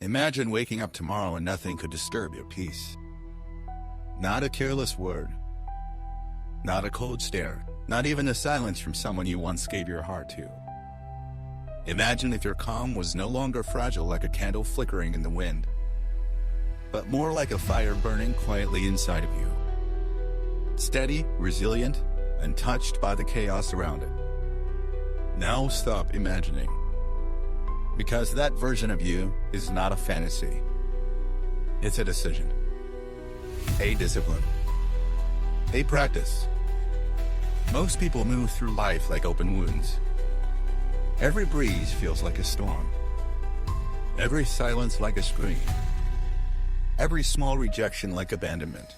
Imagine waking up tomorrow and nothing could disturb your peace. Not a careless word. Not a cold stare. Not even a silence from someone you once gave your heart to. Imagine if your calm was no longer fragile like a candle flickering in the wind, but more like a fire burning quietly inside of you. Steady, resilient, untouched by the chaos around it. Now stop imagining. Because that version of you is not a fantasy. It's a decision. A discipline. A practice. Most people move through life like open wounds. Every breeze feels like a storm. Every silence like a scream. Every small rejection like abandonment.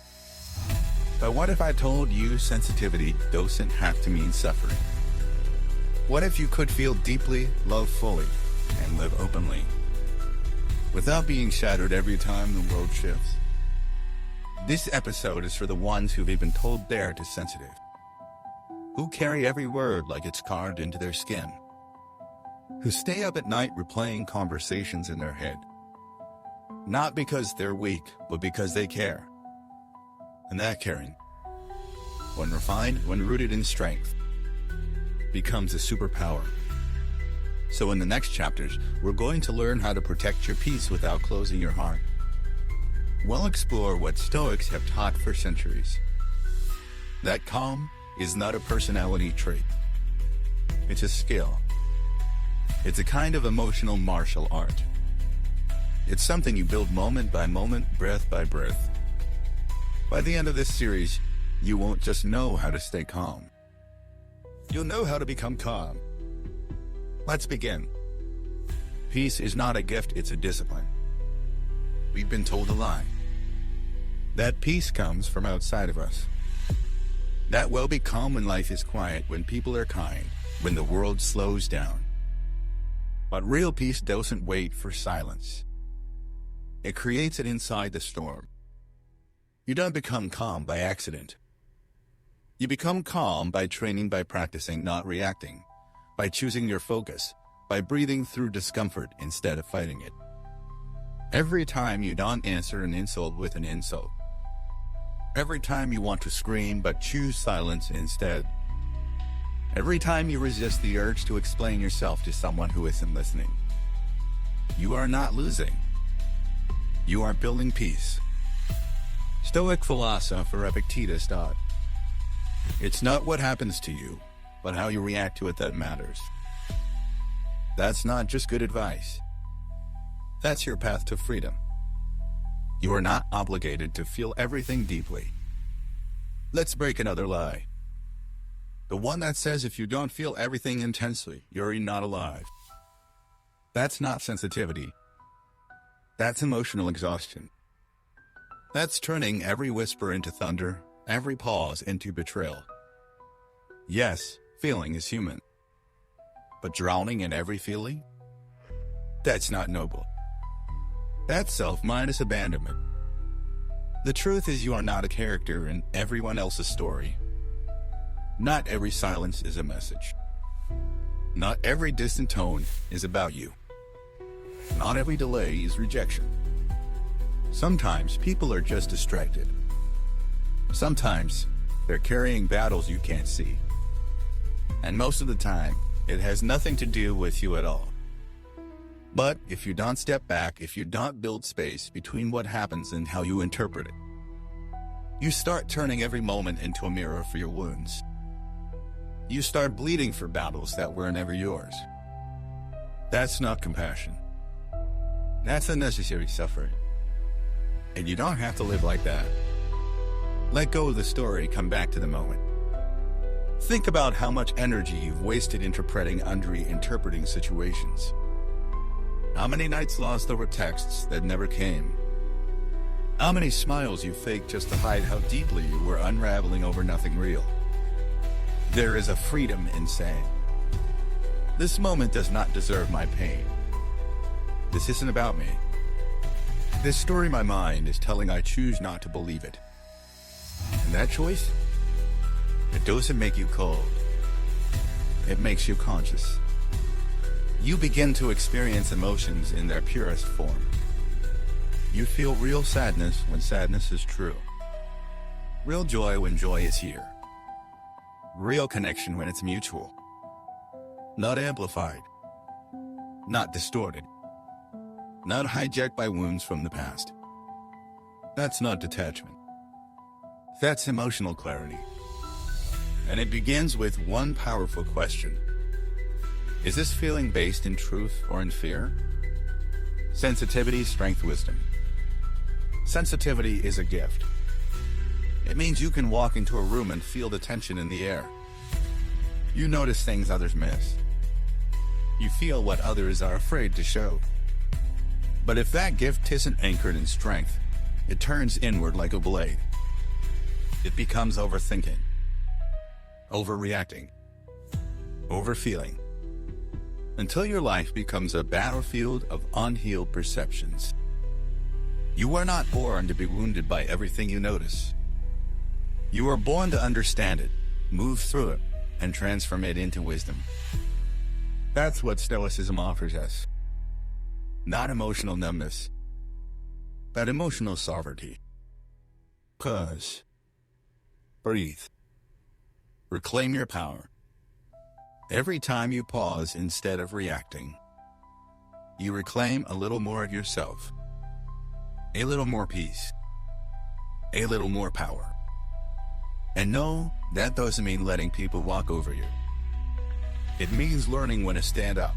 But what if I told you sensitivity doesn't have to mean suffering? What if you could feel deeply, love fully, and live openly, without being shattered every time the world shifts? This episode is for the ones who've been told they're too sensitive, who carry every word like it's carved into their skin, who stay up at night replaying conversations in their head, not because they're weak, but because they care. And that caring, when refined, when rooted in strength, becomes a superpower. So in the next chapters, we're going to learn how to protect your peace without closing your heart. We'll explore what Stoics have taught for centuries. That calm is not a personality trait. It's a skill. It's a kind of emotional martial art. It's something you build moment by moment, breath by breath. By the end of this series, you won't just know how to stay calm. You'll know how to become calm. Let's begin. Peace is not a gift, it's a discipline. We've been told a lie. That peace comes from outside of us. That we'll be calm when life is quiet, when people are kind, when the world slows down. But real peace doesn't wait for silence. It creates it inside the storm. You don't become calm by accident. You become calm by training, by practicing, not reacting, by choosing your focus, by breathing through discomfort instead of fighting it. Every time you don't answer an insult with an insult. Every time you want to scream but choose silence instead. Every time you resist the urge to explain yourself to someone who isn't listening. You are not losing. You are building peace. Stoic philosopher Epictetus taught, it's not what happens to you, but how you react to it that matters. That's not just good advice. That's your path to freedom. You are not obligated to feel everything deeply. Let's break another lie. The one that says if you don't feel everything intensely, you're not alive. That's not sensitivity. That's emotional exhaustion. That's turning every whisper into thunder, every pause into betrayal. Yes, feeling is human. But drowning in every feeling? That's not noble. That's self-minus abandonment. The truth is you are not a character in everyone else's story. Not every silence is a message. Not every distant tone is about you. Not every delay is rejection. Sometimes people are just distracted. Sometimes they're carrying battles you can't see. And most of the time, it has nothing to do with you at all. But if you don't step back, if you don't build space between what happens and how you interpret it, you start turning every moment into a mirror for your wounds. You start bleeding for battles that were never yours. That's not compassion. That's unnecessary suffering. And you don't have to live like that. Let go of the story, come back to the moment. Think about how much energy you've wasted interpreting and reinterpreting situations. How many nights lost over texts that never came? How many smiles you faked just to hide how deeply you were unraveling over nothing real? There is a freedom in saying, this moment does not deserve my pain. This isn't about me. This story my mind is telling, I choose not to believe it. And that choice? It doesn't make you cold. It makes you conscious. You begin to experience emotions in their purest form. You feel real sadness when sadness is true. Real joy when joy is here. Real connection when it's mutual. Not amplified. Not distorted. Not hijacked by wounds from the past. That's not detachment. That's emotional clarity. And it begins with one powerful question. Is this feeling based in truth or in fear? Sensitivity, strength, wisdom. Sensitivity is a gift. It means you can walk into a room and feel the tension in the air. You notice things others miss. You feel what others are afraid to show. But if that gift isn't anchored in strength, it turns inward like a blade. It becomes overthinking, overreacting, overfeeling, until your life becomes a battlefield of unhealed perceptions. You are not born to be wounded by everything you notice. You are born to understand it, move through it, and transform it into wisdom. That's what Stoicism offers us. Not emotional numbness, but emotional sovereignty. Pause. Breathe. Reclaim your power. Every time you pause instead of reacting, you reclaim a little more of yourself, a little more peace, a little more power. And no, that doesn't mean letting people walk over you. It means learning when to stand up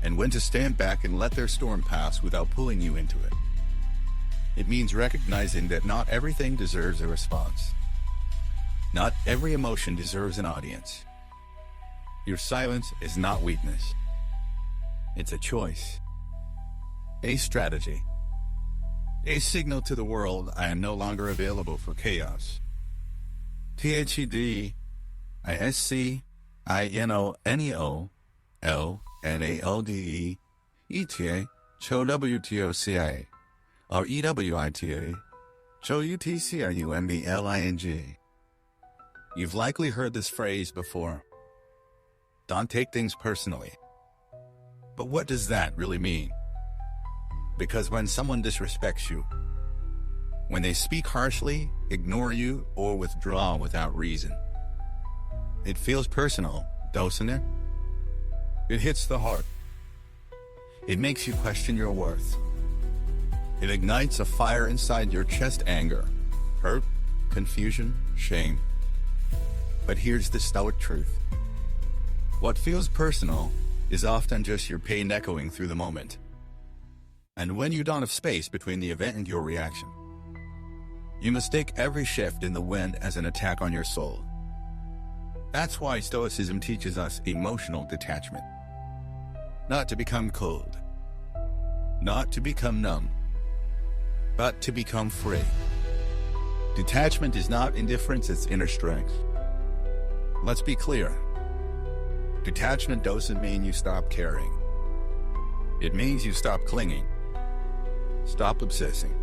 and when to stand back and let their storm pass without pulling you into it. It means recognizing that not everything deserves a response. Not every emotion deserves an audience. Your silence is not weakness. It's a choice, a strategy, a signal to the world I am no longer available for chaos. THEDISCINONEOLNALDEETA CHOWTOCIA REWITA CHOUTCRUMBLING. You've likely heard this phrase before. Don't take things personally. But what does that really mean? Because when someone disrespects you, when they speak harshly, ignore you, or withdraw without reason, it feels personal, doesn't it? It hits the heart. It makes you question your worth. It ignites a fire inside your chest: anger, hurt, confusion, shame. But here's the Stoic truth. What feels personal is often just your pain echoing through the moment. And when you don't have space between the event and your reaction, you mistake every shift in the wind as an attack on your soul. That's why Stoicism teaches us emotional detachment. Not to become cold, not to become numb, but to become free. Detachment is not indifference, it's inner strength. Let's be clear. Detachment doesn't mean you stop caring. It means you stop clinging. Stop obsessing.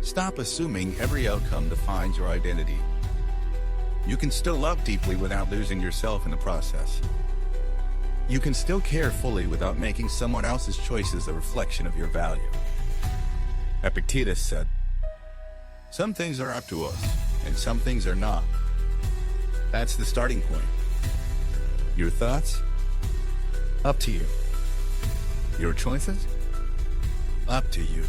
Stop assuming every outcome defines your identity. You can still love deeply without losing yourself in the process. You can still care fully without making someone else's choices a reflection of your value. Epictetus said, "Some things are up to us, and some things are not." That's the starting point. Your thoughts? Up to you. Your choices? Up to you.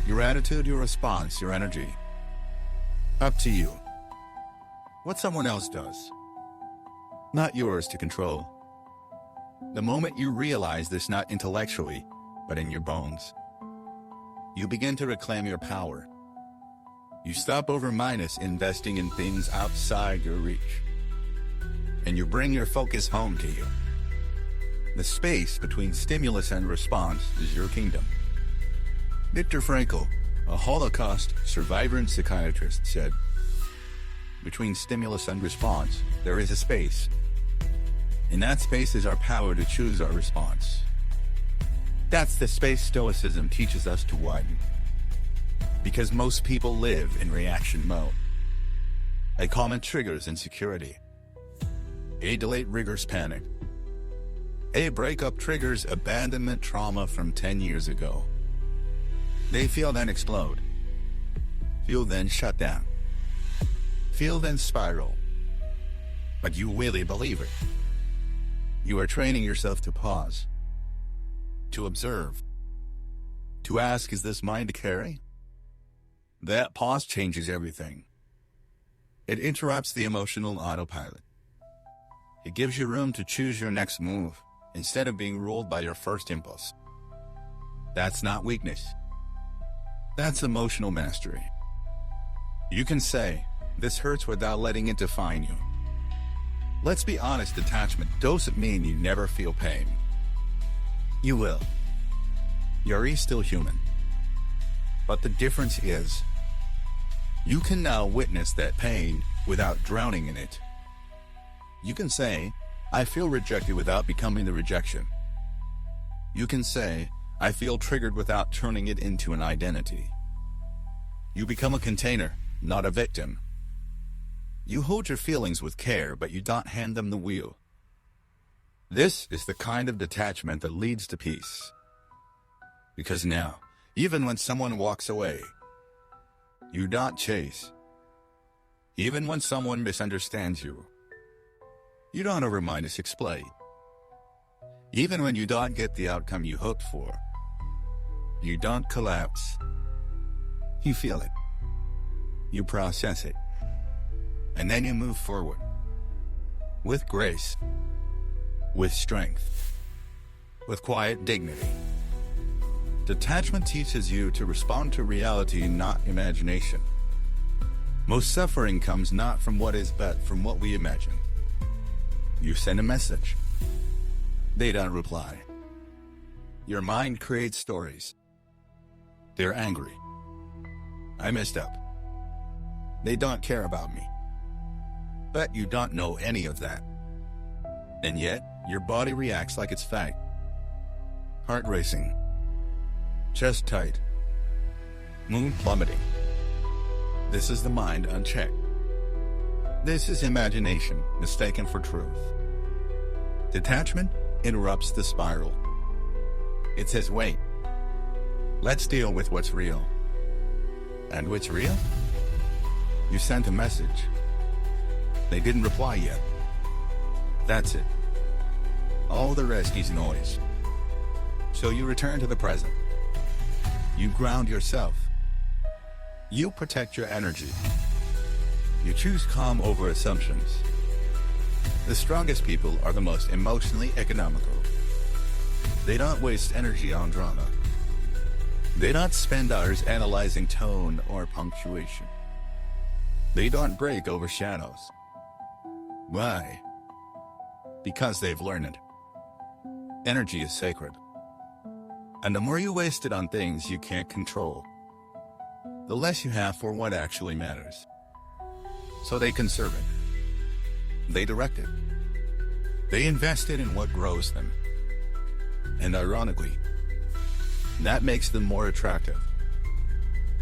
Your attitude, your response, your energy? Up to you. What someone else does, not yours to control. The moment you realize this, not intellectually, but in your bones, you begin to reclaim your power. You stop investing in things outside your reach, and you bring your focus home to you. The space between stimulus and response is your kingdom. Viktor Frankl, a Holocaust survivor and psychiatrist, said, "Between stimulus and response, there is a space. In that space is our power to choose our response." That's the space Stoicism teaches us to widen. Because most people live in reaction mode. A comment triggers insecurity. A delayed triggers panic. A breakup triggers abandonment trauma from 10 years ago. They feel then explode. Feel then shut down. Feel then spiral. But you really believe it. You are training yourself to pause, to observe, to ask, is this mine to carry? That pause changes everything. It interrupts the emotional autopilot. It gives you room to choose your next move instead of being ruled by your first impulse. That's not weakness. That's emotional mastery. You can say, this hurts without letting it define you. Let's be honest, detachment doesn't mean you never feel pain. You will. You're still human. But the difference is, you can now witness that pain without drowning in it. You can say, I feel rejected without becoming the rejection. You can say, I feel triggered without turning it into an identity. You become a container, not a victim. You hold your feelings with care, but you don't hand them the wheel. This is the kind of detachment that leads to peace. Because now, even when someone walks away, you don't chase. Even when someone misunderstands you, you don't over-mindedly explain. Even when you don't get the outcome you hoped for, you don't collapse. You feel it. You process it. And then you move forward. With grace. With strength. With quiet dignity. Detachment teaches you to respond to reality, not imagination. Most suffering comes not from what is, but from what we imagine. You send a message. They don't reply. Your mind creates stories. They're angry. I messed up. They don't care about me. But you don't know any of that. And yet, your body reacts like it's fact. Heart racing. Chest tight. Mood plummeting. This is the mind unchecked. This is imagination mistaken for truth. Detachment interrupts the spiral. It says, wait. Let's deal with what's real. And what's real? You sent a message. They didn't reply yet. That's it. All the rest is noise. So you return to the present. You ground yourself. You protect your energy. You choose calm over assumptions. The strongest people are the most emotionally economical. They don't waste energy on drama. They don't spend hours analyzing tone or punctuation. They don't break over shadows. Why? Because they've learned it. Energy is sacred. And the more you waste it on things you can't control, the less you have for what actually matters. So they conserve it. They direct it. They invest it in what grows them. And ironically, that makes them more attractive,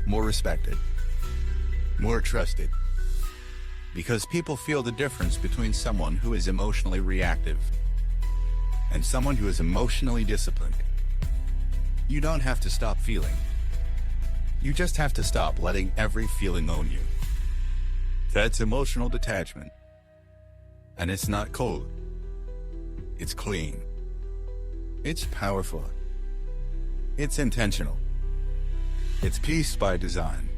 more respected, more trusted. Because people feel the difference between someone who is emotionally reactive and someone who is emotionally disciplined. You don't have to stop feeling. You just have to stop letting every feeling own you. That's emotional detachment. And it's not cold. It's clean. It's powerful. It's intentional. It's peace by design.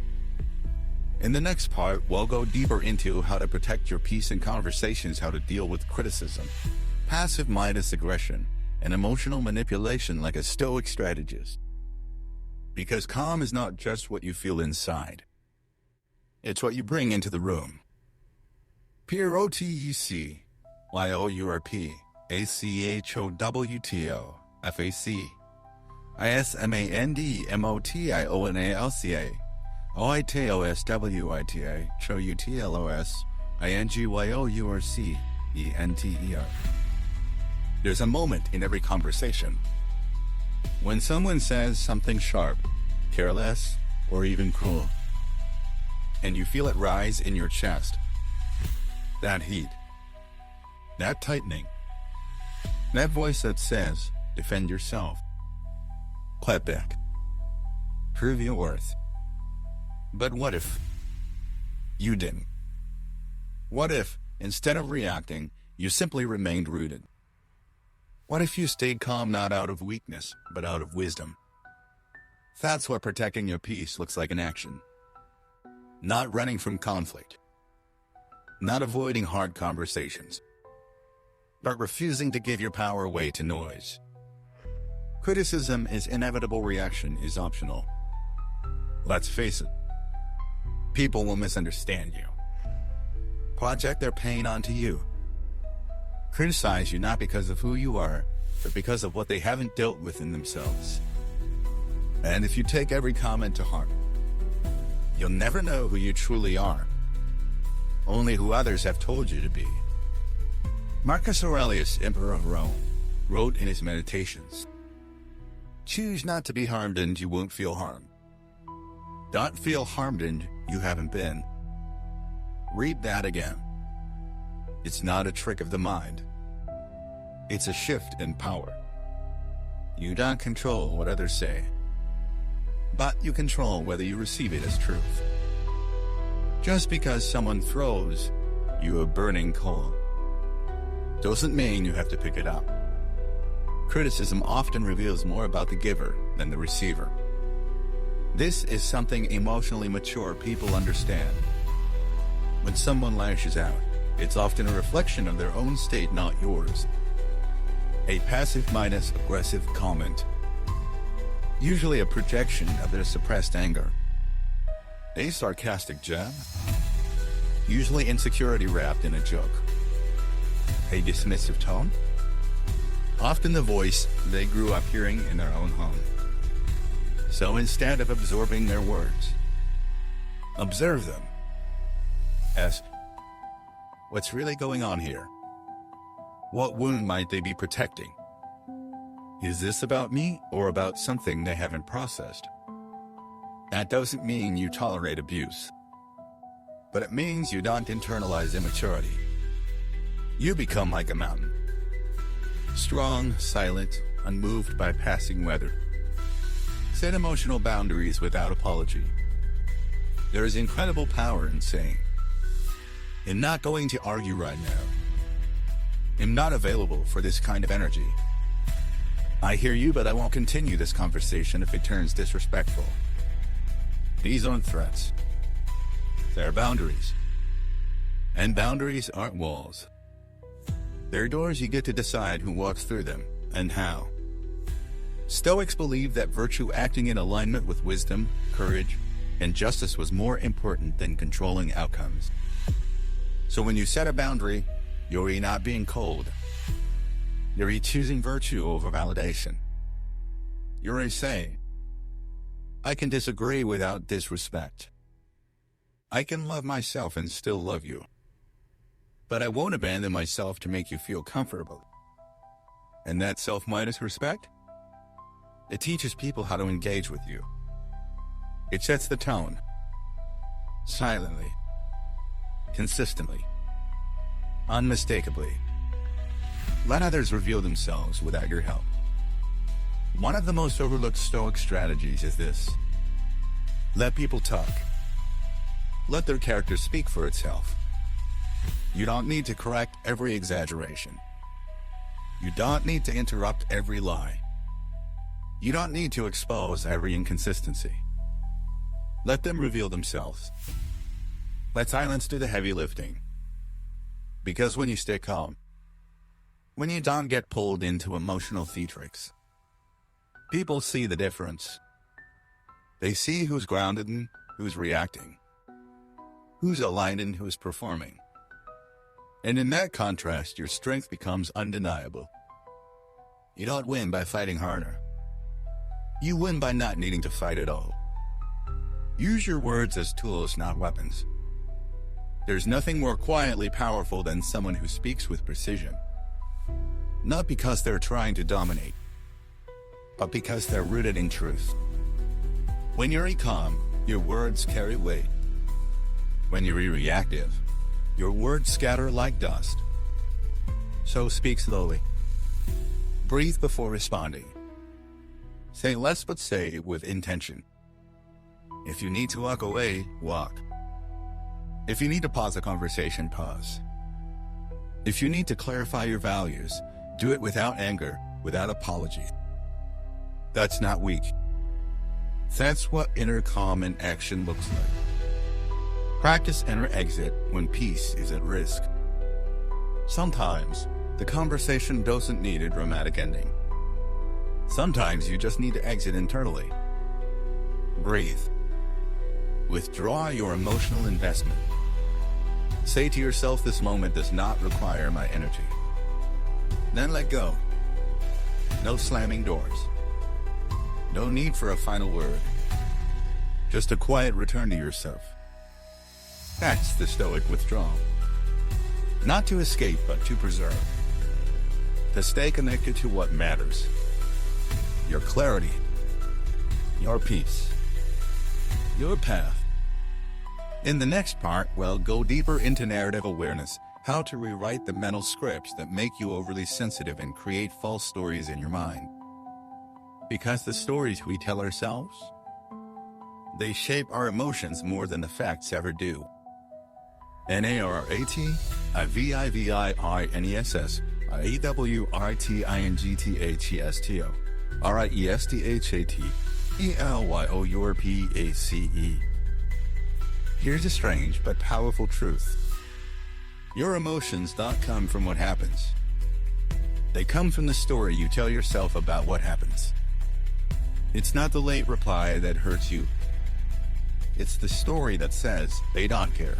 In the next part, we'll go deeper into how to protect your peace in conversations, how to deal with criticism, passive-minded aggression, and emotional manipulation like a Stoic strategist. Because calm is not just what you feel inside. It's what you bring into the room. PROTEC, YOURP, ACHOWTO, FAC, ISMANDMOTIONALCA, OITOSWITA, CHOUTLOS, INGYOURCENTER. There's a moment in every conversation when someone says something sharp, careless, or even cruel, and you feel it rise in your chest. That heat, that tightening, that voice that says, defend yourself. Clap back. prove your worth. But what if you didn't? What if, instead of reacting, you simply remained rooted? What if you stayed calm not out of weakness, but out of wisdom? That's what protecting your peace looks like in action. Not running from conflict. Not avoiding hard conversations. But refusing to give your power away to noise. Criticism is inevitable, reaction is optional. Let's face it. People will misunderstand you. Project their pain onto you. Criticize you not because of who you are, but because of what they haven't dealt with in themselves. And if you take every comment to heart, you'll never know who you truly are. Only who others have told you to be. Marcus Aurelius, Emperor of Rome, wrote in his Meditations, "Choose not to be harmed and you won't feel harm. Don't feel harmed and you haven't been." Read that again. It's not a trick of the mind. It's a shift in power. You don't control what others say, but you control whether you receive it as truth. Just because someone throws you a burning coal doesn't mean you have to pick it up. Criticism often reveals more about the giver than the receiver. This is something emotionally mature people understand. When someone lashes out, it's often a reflection of their own state, not yours. A passive minus aggressive comment. Usually a projection of their suppressed anger. A sarcastic jab. Usually insecurity wrapped in a joke. A dismissive tone. Often the voice they grew up hearing in their own home. So instead of absorbing their words, observe them. Ask, what's really going on here? What wound might they be protecting? Is this about me or about something they haven't processed? That doesn't mean you tolerate abuse, but it means you don't internalize immaturity. You become like a mountain. Strong, silent, unmoved by passing weather. Set emotional boundaries without apology. There is incredible power in saying, "I'm not going to argue right now. I'm not available for this kind of energy. I hear you, but I won't continue this conversation if it turns disrespectful." These aren't threats. They're boundaries. And boundaries aren't walls. They're doors you get to decide who walks through them and how. Stoics believed that virtue acting in alignment with wisdom, courage, and justice was more important than controlling outcomes. So when you set a boundary, you're not being cold. You're choosing virtue over validation. You're saying, I can disagree without disrespect. I can love myself and still love you. But I won't abandon myself to make you feel comfortable. And that self minus respect? It teaches people how to engage with you. It sets the tone. Silently. Consistently. Unmistakably. Let others reveal themselves without your help. One of the most overlooked Stoic strategies is this. Let people talk. Let their character speak for itself. You don't need to correct every exaggeration. You don't need to interrupt every lie. You don't need to expose every inconsistency. Let them reveal themselves. Let silence do the heavy lifting. Because when you stay calm, when you don't get pulled into emotional theatrics, people see the difference. They see who's grounded and who's reacting, who's aligned and who's performing. And in that contrast, your strength becomes undeniable. You don't win by fighting harder. You win by not needing to fight at all. Use your words as tools, not weapons. There's nothing more quietly powerful than someone who speaks with precision. Not because they're trying to dominate, but because they're rooted in truth. When you're calm, your words carry weight. When you're reactive, your words scatter like dust. So speak slowly. Breathe before responding. Say less but say with intention. If you need to walk away, walk. If you need to pause a conversation, pause. If you need to clarify your values, do it without anger, without apology. That's not weak. That's what inner calm in action looks like. Practice enter-exit when peace is at risk. Sometimes, the conversation doesn't need a dramatic ending. Sometimes you just need to exit internally. Breathe. Withdraw your emotional investment. Say to yourself, this moment does not require my energy. Then let go. No slamming doors. No need for a final word. Just a quiet return to yourself. That's the Stoic withdrawal. Not to escape, but to preserve. To stay connected to what matters. Your clarity. Your peace. Your path. In the next part, we'll go deeper into narrative awareness, how to rewrite the mental scripts that make you overly sensitive and create false stories in your mind. Because the stories we tell ourselves, they shape our emotions more than the facts ever do. NARATIVIVIINESS AWRTINGTHESTO RIESTHATELYOURPACE. Here's a strange but powerful truth. Your emotions don't come from what happens. They come from the story you tell yourself about what happens. It's not the late reply that hurts you. It's the story that says they don't care.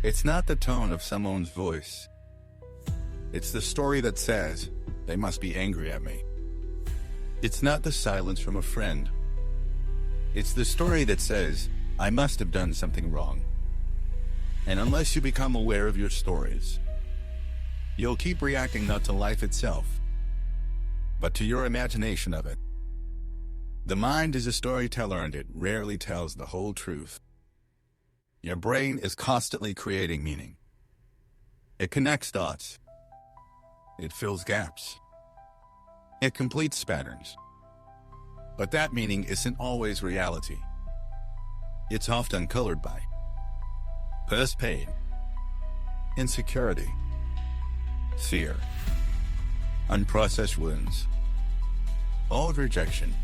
It's not the tone of someone's voice. It's the story that says they must be angry at me. It's not the silence from a friend. It's the story that says I must have done something wrong. And unless you become aware of your stories, you'll keep reacting not to life itself, but to your imagination of it. The mind is a storyteller and it rarely tells the whole truth. Your brain is constantly creating meaning. It connects dots. It fills gaps. It completes patterns. But that meaning isn't always reality. It's often colored by past pain, insecurity, fear, unprocessed wounds, old rejection.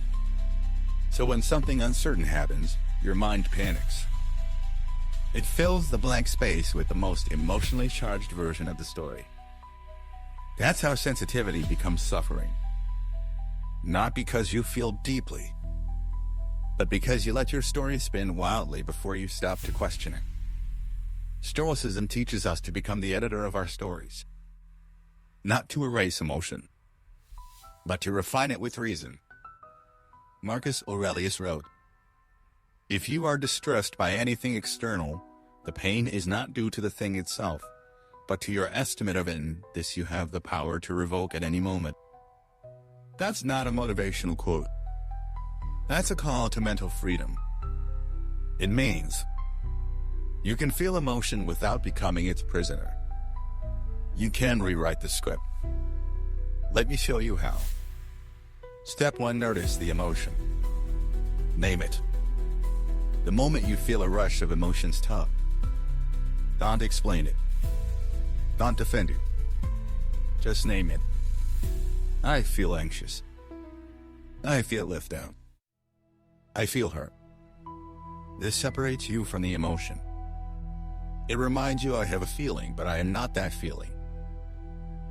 So when something uncertain happens, your mind panics. It fills the blank space with the most emotionally charged version of the story. That's how sensitivity becomes suffering. Not because you feel deeply, but because you let your story spin wildly before you stop to question it. Stoicism teaches us to become the editor of our stories. Not to erase emotion, but to refine it with reason. Marcus Aurelius wrote, "If you are distressed by anything external, the pain is not due to the thing itself, but to your estimate of it, and this you have the power to revoke at any moment." That's not a motivational quote. That's a call to mental freedom. It means you can feel emotion without becoming its prisoner. You can rewrite the script. Let me show you how. Step 1. Notice the emotion. Name it. The moment you feel a rush of emotions, talk. Don't explain it. Don't defend it. Just name it. I feel anxious. I feel left down. I feel hurt. This separates you from the emotion. It reminds you I have a feeling, but I am not that feeling.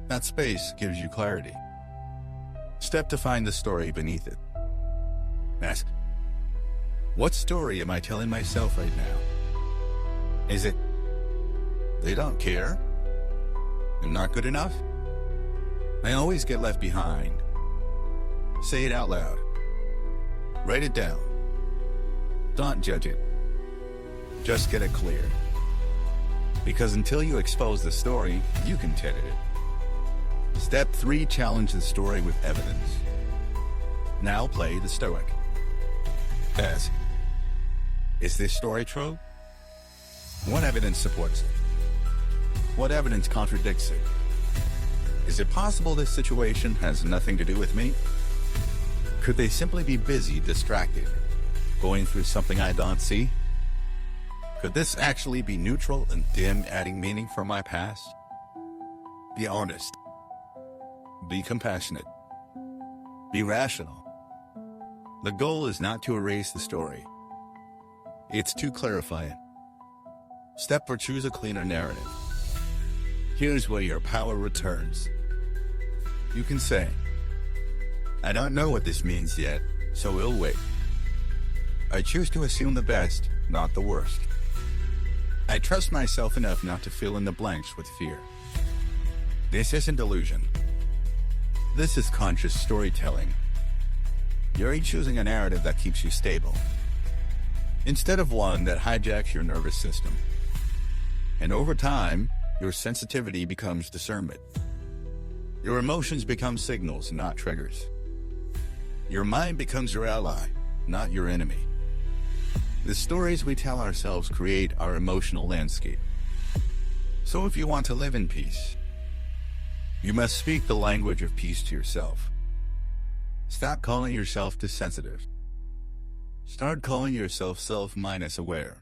That space gives you clarity. Step to find the story beneath it. Ask, what story am I telling myself right now? Is it, they don't care? I'm not good enough? I always get left behind. Say it out loud. Write it down. Don't judge it. Just get it clear. Because until you expose the story, you can edit it. Step 3. Challenge the story with evidence. Now play the Stoic. Ask, is this story true? What evidence supports it? What evidence contradicts it? Is it possible this situation has nothing to do with me? Could they simply be busy, distracted? Going through something I don't see? Could this actually be neutral and dim, adding meaning from my past? Be honest. Be compassionate. Be rational. The goal is not to erase the story. It's to clarify it. Step 4: choose a cleaner narrative. Here's where your power returns. You can say, I don't know what this means yet, so we'll wait. I choose to assume the best, not the worst. I trust myself enough not to fill in the blanks with fear. This isn't delusion. This is conscious storytelling. You're choosing a narrative that keeps you stable, instead of one that hijacks your nervous system. And over time, your sensitivity becomes discernment. Your emotions become signals, not triggers. Your mind becomes your ally, not your enemy. The stories we tell ourselves create our emotional landscape. So if you want to live in peace, you must speak the language of peace to yourself. Stop calling yourself too sensitive. Start calling yourself self-aware.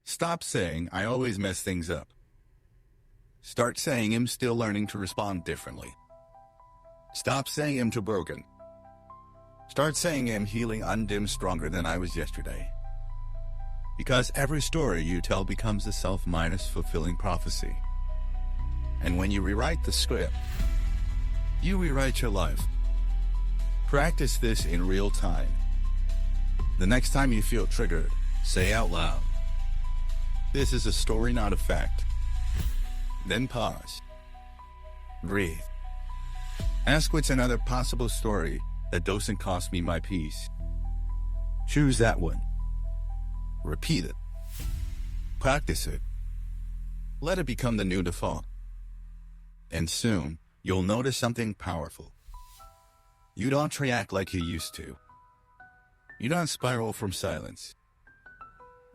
Stop saying, I always mess things up. Start saying, I'm still learning to respond differently. Stop saying, I'm too broken. Start saying, I'm healing, I'm stronger than I was yesterday. Because every story you tell becomes a self-fulfilling prophecy. And when you rewrite the script, you rewrite your life. Practice this in real time. The next time you feel triggered, say out loud, this is a story, not a fact. Then pause. Breathe. Ask what's another possible story that doesn't cost me my peace. Choose that one. Repeat it. Practice it. Let it become the new default. And soon, you'll notice something powerful. You don't react like you used to. You don't spiral from silence.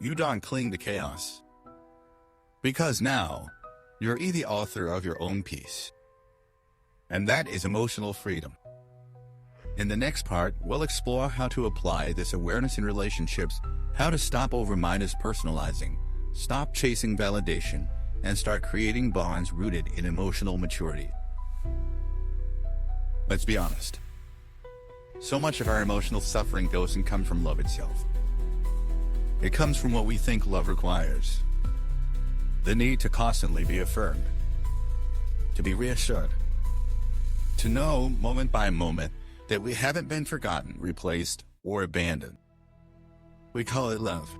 You don't cling to chaos. Because now, you're the author of your own peace. And that is emotional freedom. In the next part, we'll explore how to apply this awareness in relationships, how to stop over-personalizing, stop chasing validation, and start creating bonds rooted in emotional maturity. Let's be honest. So much of our emotional suffering doesn't come from love itself. It comes from what we think love requires. The need to constantly be affirmed, to be reassured, to know moment by moment that we haven't been forgotten, replaced, or abandoned. We call it love,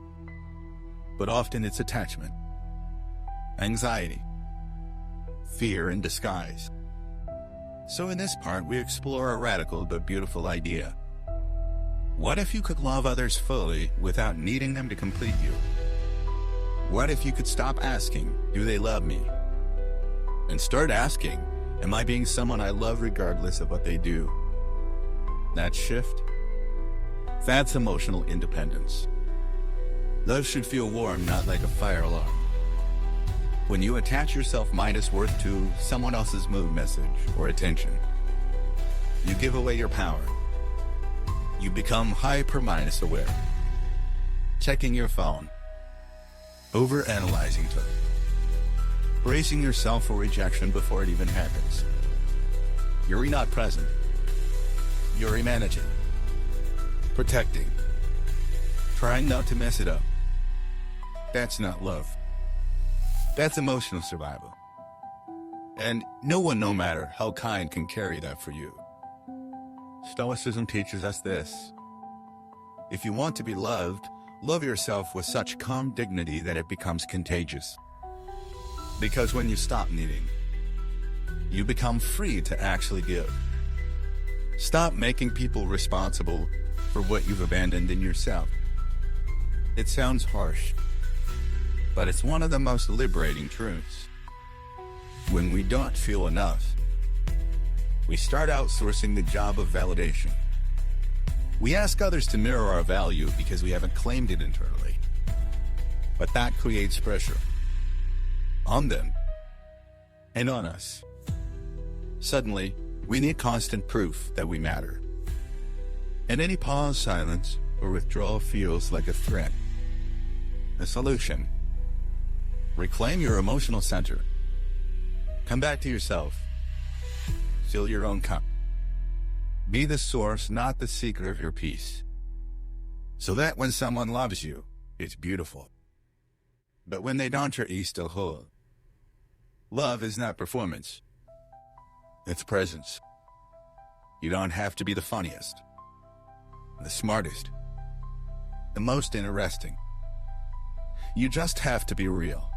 but often it's attachment, anxiety, fear in disguise. So in this part, we explore a radical but beautiful idea. What if you could love others fully without needing them to complete you? What if you could stop asking, do they love me? And start asking, am I being someone I love regardless of what they do? That shift, that's emotional independence. Love should feel warm, not like a fire alarm. When you attach your self-worth to someone else's mood, message, or attention, you give away your power. You become hyper-aware. Checking your phone. Over-analyzing to bracing yourself for rejection before it even happens. You're not present. You're managing. Protecting. Trying not to mess it up. That's not love. That's emotional survival. And no one, no matter how kind, can carry that for you. Stoicism teaches us this. If you want to be loved, love yourself with such calm dignity that it becomes contagious. Because when you stop needing, you become free to actually give. Stop making people responsible for what you've abandoned in yourself. It sounds harsh, but it's one of the most liberating truths. When we don't feel enough, we start outsourcing the job of validation. We ask others to mirror our value because we haven't claimed it internally. But that creates pressure on them and on us. Suddenly, we need constant proof that we matter. And any pause, silence, or withdrawal feels like a threat. The solution: reclaim your emotional center. Come back to yourself. Fill your own cup. Be the source, not the seeker of your peace. So that when someone loves you, it's beautiful. But when they don't, your ease still whole. Love is not performance. It's presence. You don't have to be the funniest, the smartest, the most interesting. You just have to be real.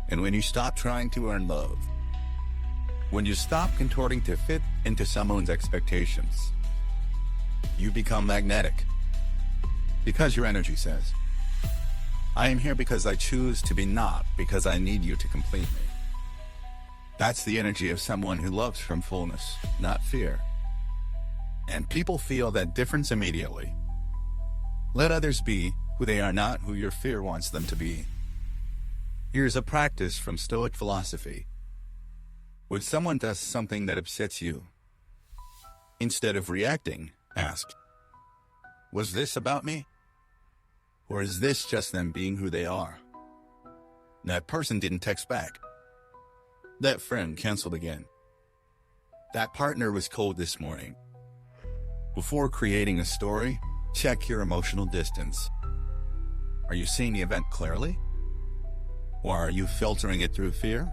And when you stop trying to earn love, when you stop contorting to fit into someone's expectations, you become magnetic. Because your energy says, I am here because I choose to be, not because I need you to complete me. That's the energy of someone who loves from fullness, not fear. And people feel that difference immediately. Let others be who they are, not who your fear wants them to be. Here's a practice from Stoic philosophy. When someone does something that upsets you, instead of reacting, ask, was this about me? Or is this just them being who they are? That person didn't text back. That friend canceled again. That partner was cold this morning. Before creating a story, check your emotional distance. Are you seeing the event clearly? Or are you filtering it through fear?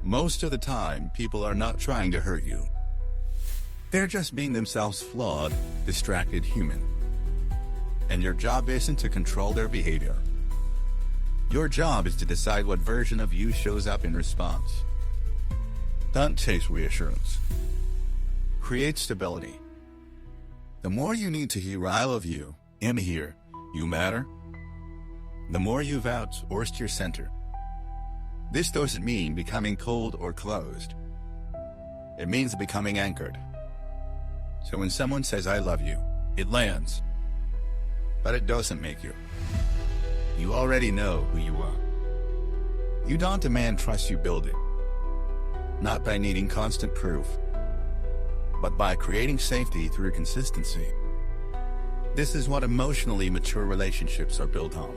Most of the time, people are not trying to hurt you. They're just being themselves, flawed, distracted human. And your job isn't to control their behavior. Your job is to decide what version of you shows up in response. Don't chase reassurance. Create stability. The more you need to hear I love you, am here, you matter, the more you've outsourced your center. This doesn't mean becoming cold or closed. It means becoming anchored. So when someone says I love you, it lands. But it doesn't make you. You already know who you are. You don't demand trust, you build it. Not by needing constant proof, but by creating safety through consistency. This is what emotionally mature relationships are built on.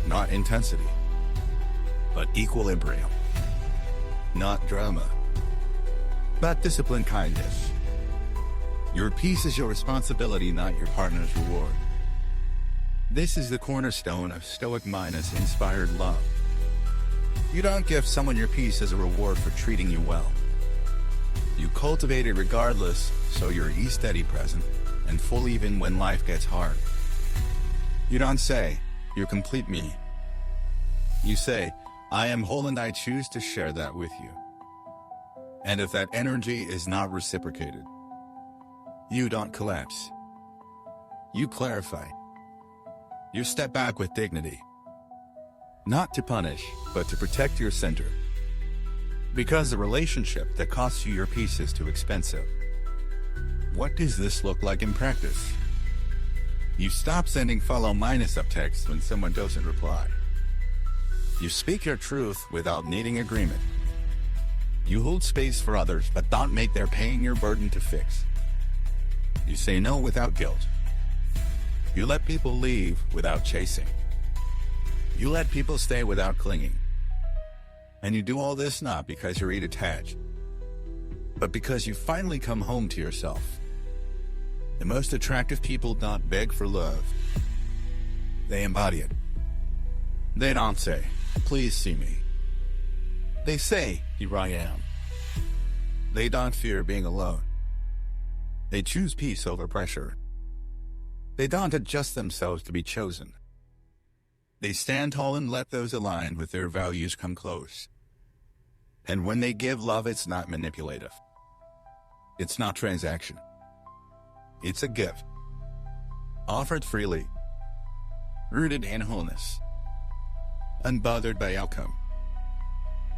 Not intensity, but equilibrium. Not drama, but disciplined kindness. Your peace is your responsibility, not your partner's reward. This is the cornerstone of Stoic inspired love. You don't give someone your peace as a reward for treating you well. You cultivate it regardless, so you're steady, present, and full even when life gets hard. You don't say, you complete me. You say, I am whole and I choose to share that with you. And if that energy is not reciprocated, you don't collapse. You clarify. You step back with dignity. Not to punish, but to protect your center. Because the relationship that costs you your peace is too expensive. What does this look like in practice? You stop sending follow subtext when someone doesn't reply. You speak your truth without needing agreement. You hold space for others, but don't make their pain your burden to fix. You say no without guilt. You let people leave without chasing. You let people stay without clinging. And you do all this not because you're detached, but because you finally come home to yourself. The most attractive people don't beg for love. They embody it. They don't say, please see me. They say, here I am. They don't fear being alone. They choose peace over pressure. They don't adjust themselves to be chosen. They stand tall and let those aligned with their values come close. And when they give love, it's not manipulative. It's not transaction. It's a gift. Offered freely. Rooted in wholeness. Unbothered by outcome.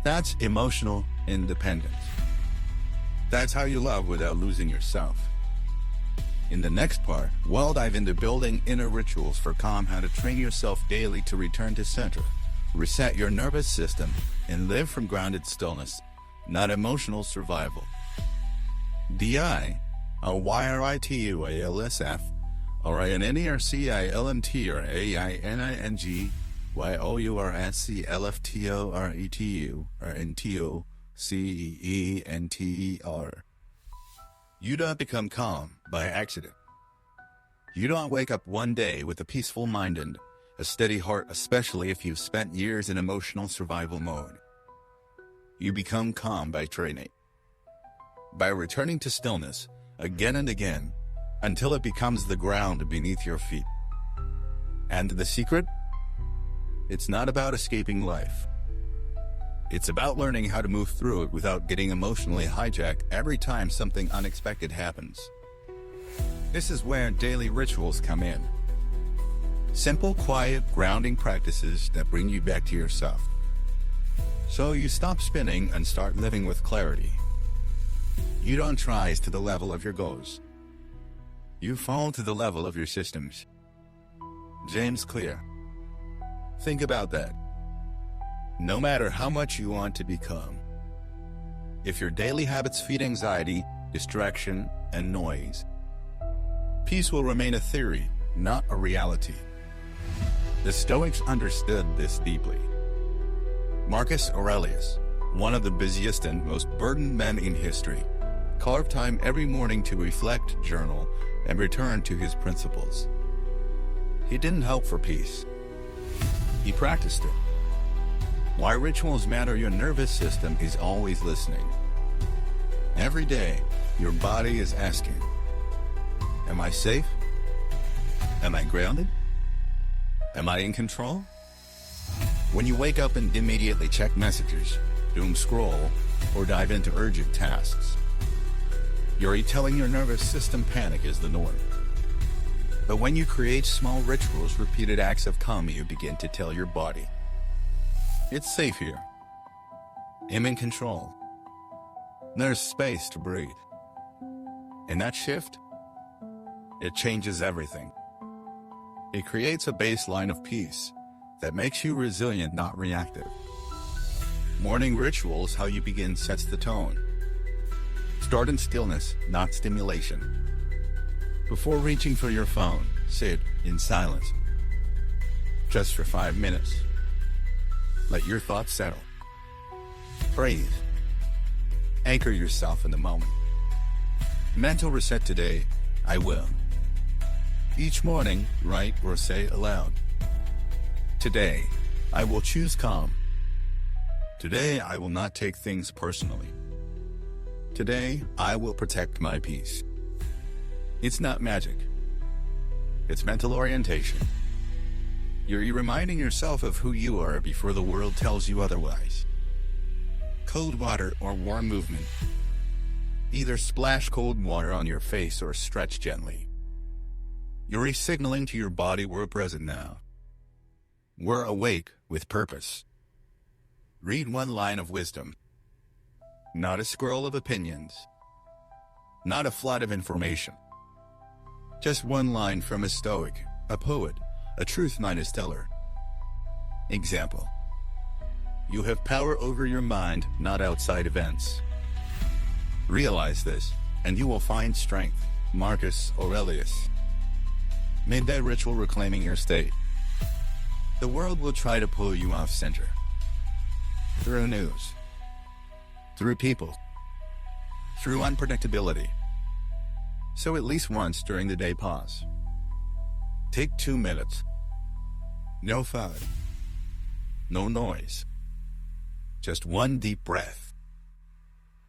That's emotional independence. That's how you love without losing yourself. In the next part, we'll dive into building inner rituals for calm, how to train yourself daily to return to center, reset your nervous system, and live from grounded stillness, not emotional survival. D.I. A YRITUALSF Orientalment or Ainingyoursclftoretu or Ntocenter. You don't become calm by accident. You don't wake up one day with a peaceful mind and a steady heart, especially if you've spent years in emotional survival mode. You become calm by training, by returning to stillness again and again until it becomes the ground beneath your feet. And the secret? It's not about escaping life. It's about learning how to move through it without getting emotionally hijacked every time something unexpected happens. This is where daily rituals come in. Simple, quiet, grounding practices that bring you back to yourself. So you stop spinning and start living with clarity. You don't rise to the level of your goals. You fall to the level of your systems. James Clear. Think about that. No matter how much you want to become, if your daily habits feed anxiety, distraction, and noise, peace will remain a theory, not a reality. The Stoics understood this deeply. Marcus Aurelius, one of the busiest and most burdened men in history, carved time every morning to reflect, journal, and return to his principles. He didn't hope for peace. He practiced it. Why rituals matter? Your nervous system is always listening. Every day, your body is asking, am I safe? Am I grounded? Am I in control? When you wake up and immediately check messages, doom scroll, or dive into urgent tasks, you're telling your nervous system panic is the norm. But when you create small rituals, repeated acts of calm, you begin to tell your body, it's safe here. I'm in control. There's space to breathe. And that shift, it changes everything. It creates a baseline of peace that makes you resilient, not reactive. Morning rituals, how you begin, sets the tone. Start in stillness, not stimulation. Before reaching for your phone, sit in silence. Just for 5 minutes. Let your thoughts settle. Breathe. Anchor yourself in the moment. Mental reset today, I will. Each morning, write or say aloud. Today, I will choose calm. Today, I will not take things personally. Today, I will protect my peace. It's not magic. It's mental orientation. You're reminding yourself of who you are before the world tells you otherwise. Cold water or warm movement. Either splash cold water on your face or stretch gently. You're signaling to your body we're present now. We're awake with purpose. Read one line of wisdom. Not a scroll of opinions. Not a flood of information. Just one line from a Stoic, a poet, a truth-minded teller. Example. You have power over your mind, not outside events. Realize this, and you will find strength. Marcus Aurelius. Made that ritual reclaiming your state. The world will try to pull you off center. Through news. Through people. Through unpredictability. So at least once during the day, pause. Take 2 minutes. No thought. No noise. Just one deep breath.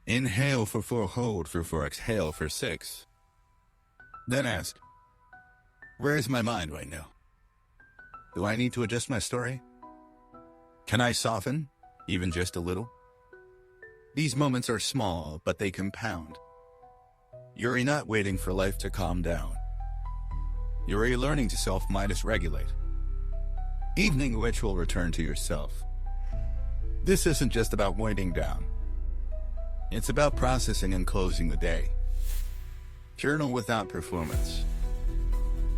Inhale for 4, hold for 4, exhale for 6. Then ask, where is my mind right now? Do I need to adjust my story? Can I soften, even just a little? These moments are small, but they compound. You're not waiting for life to calm down. You're learning to self-regulate. Evening ritual, return to yourself. This isn't just about winding down. It's about processing and closing the day. Journal without performance.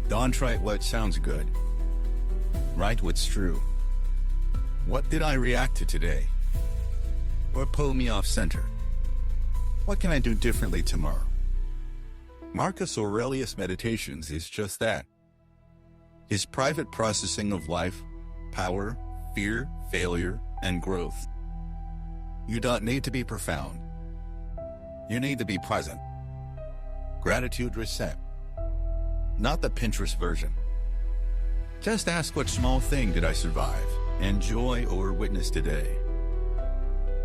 Don't write what sounds good. Write what's true. What did I react to today? What pulled me off center? What can I do differently tomorrow? Marcus Aurelius' Meditations is just that. His private processing of life, power, fear, failure, and growth. You don't need to be profound. You need to be present. Gratitude reset. Not the Pinterest version. Just ask, what small thing did I survive, enjoy, or witness today?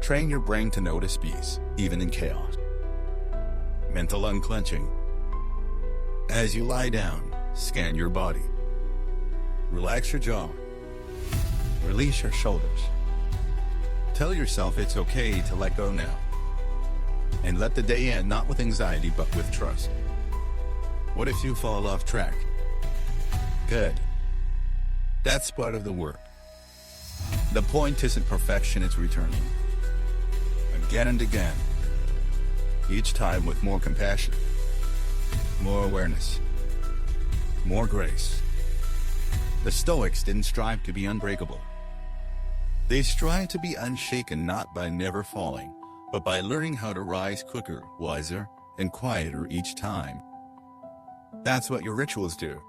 Train your brain to notice peace, even in chaos. Mental unclenching. As you lie down, scan your body. Relax your jaw. Release your shoulders. Tell yourself it's okay to let go now. And let the day end not with anxiety but with trust. What if you fall off track? Good. That's part of the work. The point isn't perfection, it's returning. Again and again. Each time with more compassion, more awareness, more grace. The Stoics didn't strive to be unbreakable. They strive to be unshaken, not by never falling, but by learning how to rise quicker, wiser, and quieter each time. That's what your rituals do.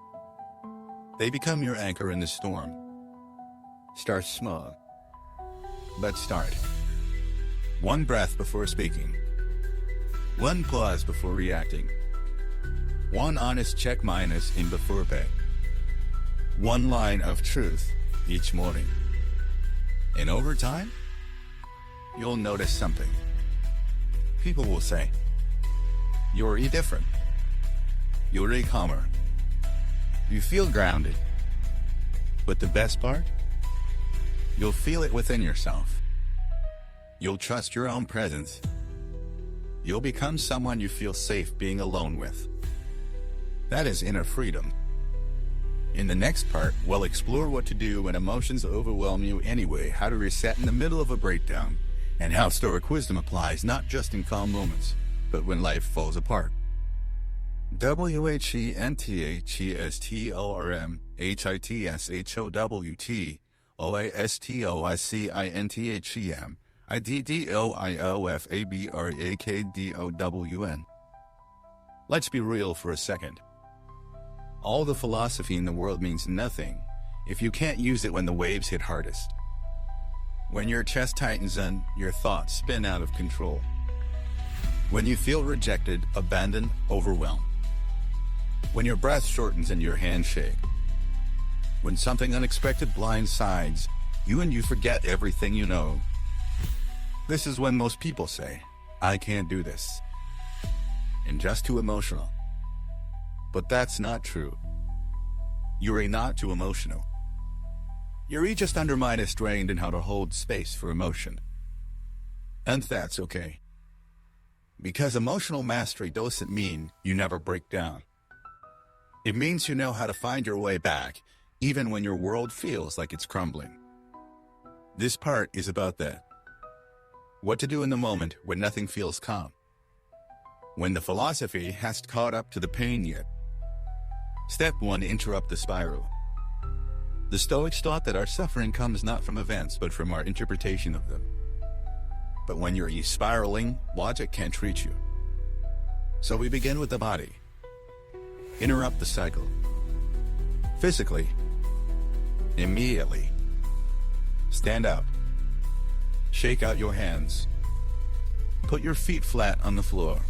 They become your anchor in the storm. Start small, but start. One breath before speaking. One pause before reacting. One honest check minus in before bed. One line of truth each morning. And over time, you'll notice something. People will say, you're different. You're calmer. You feel grounded. But the best part? You'll feel it within yourself. You'll trust your own presence. You'll become someone you feel safe being alone with. That is inner freedom. In the next part, we'll explore what to do when emotions overwhelm you anyway, how to reset in the middle of a breakdown, and how Stoic wisdom applies not just in calm moments, but when life falls apart. WHENTHEHISTORIMHITSHOWTHOIDOIOFABRAKDOWN. Let's be real for a second. All the philosophy in the world means nothing if you can't use it when the waves hit hardest. When your chest tightens and your thoughts spin out of control. When you feel rejected, abandoned, overwhelmed. When your breath shortens and your hands shake. When something unexpected blindsides you and you forget everything you know. This is when most people say, I can't do this. And just too emotional. But that's not true. You're not too emotional. You're just undermined, strained in how to hold space for emotion. And that's okay. Because emotional mastery doesn't mean you never break down. It means you know how to find your way back, even when your world feels like it's crumbling. This part is about that. What to do in the moment when nothing feels calm. When the philosophy hasn't caught up to the pain yet. Step 1. Interrupt the spiral. The Stoics taught that our suffering comes not from events but from our interpretation of them. But when you're spiraling, logic can't treat you. So we begin with the body. Interrupt the cycle. Physically. Immediately. Stand up. Shake out your hands. Put your feet flat on the floor.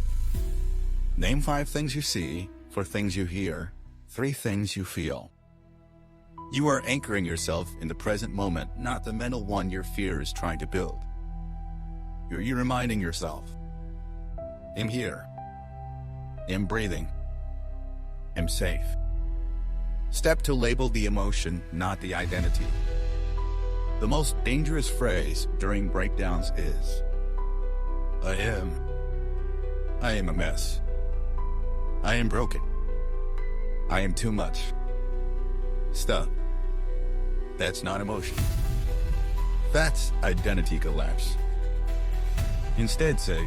Name 5 things you see, 4 things you hear, 3 things you feel. You are anchoring yourself in the present moment, not the mental one your fear is trying to build. You're reminding yourself, I'm here. I'm breathing. I'm safe. Step 2. Label the emotion, not the identity. The most dangerous phrase during breakdowns is, I am a mess. I am broken. I am too much. Stop. That's not emotion. That's identity collapse. Instead say,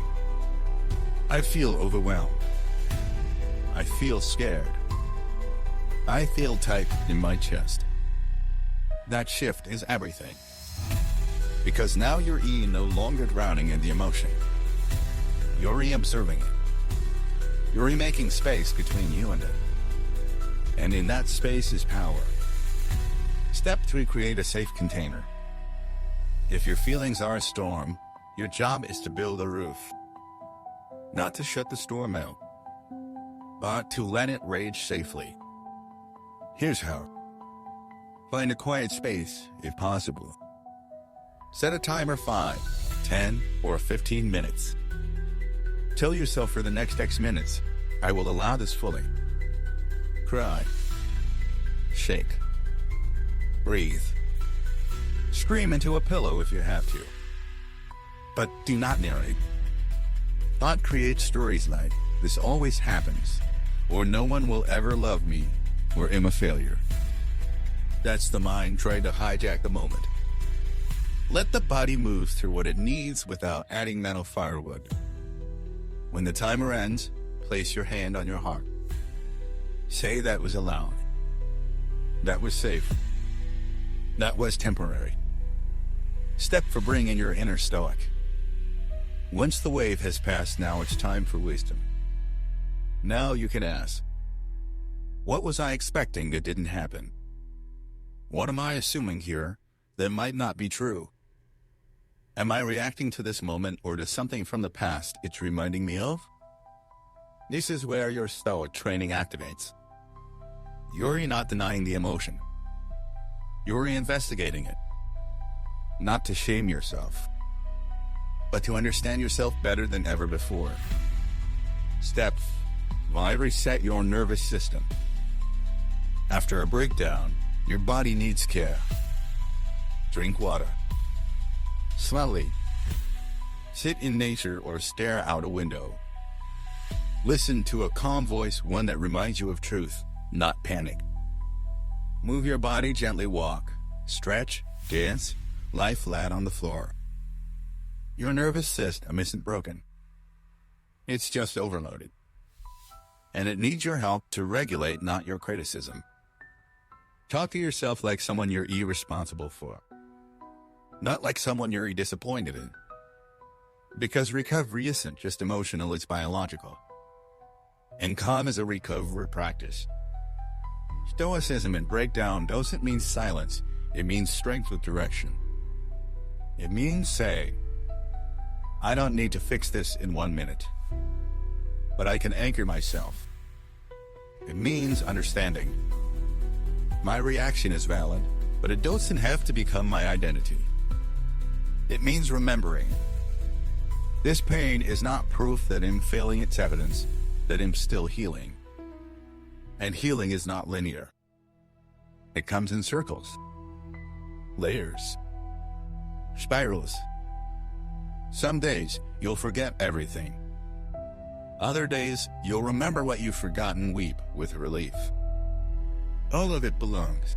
I feel overwhelmed. I feel scared. I feel tight in my chest. That shift is everything. Because now you're no longer drowning in the emotion. You're observing it. You're remaking space between you and it. And in that space is power. Step 3, create a safe container. If your feelings are a storm, your job is to build a roof. Not to shut the storm out, but to let it rage safely. Here's how. Find a quiet space, if possible. Set a timer 5, 10, or 15 minutes. Tell yourself for the next X minutes, I will allow this fully. Cry. Shake. Breathe. Scream into a pillow if you have to. But do not narrate. Thought creates stories like, this always happens, or no one will ever love me, or I'm a failure. That's the mind trying to hijack the moment. Let the body move through what it needs without adding mental firewood. When the timer ends, place your hand on your heart. Say that was allowed. That was safe. That was temporary. Step for bringing your inner stoic. Once the wave has passed, now it's time for wisdom. Now you can ask, what was I expecting that didn't happen? What am I assuming here that might not be true? Am I reacting to this moment or to something from the past it's reminding me of? This is where your stoic training activates. You're not denying the emotion. You're investigating it. Not to shame yourself, but to understand yourself better than ever before. Step 5, reset your nervous system. After a breakdown, your body needs care. Drink water. Slowly. Sit in nature or stare out a window. Listen to a calm voice, one that reminds you of truth, not panic. Move your body, gently walk, stretch, dance, lie flat on the floor. Your nervous system isn't broken. It's just overloaded. And it needs your help to regulate, not your criticism. Talk to yourself like someone you're irresponsible for. Not like someone you're disappointed in. Because recovery isn't just emotional, it's biological. And calm is a recovery practice. Stoicism and breakdown doesn't mean silence, it means strength with direction. It means saying, I don't need to fix this in 1 minute, but I can anchor myself. It means understanding. My reaction is valid, but it doesn't have to become my identity. It means remembering. This pain is not proof that I'm failing, it's evidence that I'm still healing. And healing is not linear. It comes in circles, layers, spirals. Some days, you'll forget everything. Other days, you'll remember what you've forgotten and weep with relief. All of it belongs.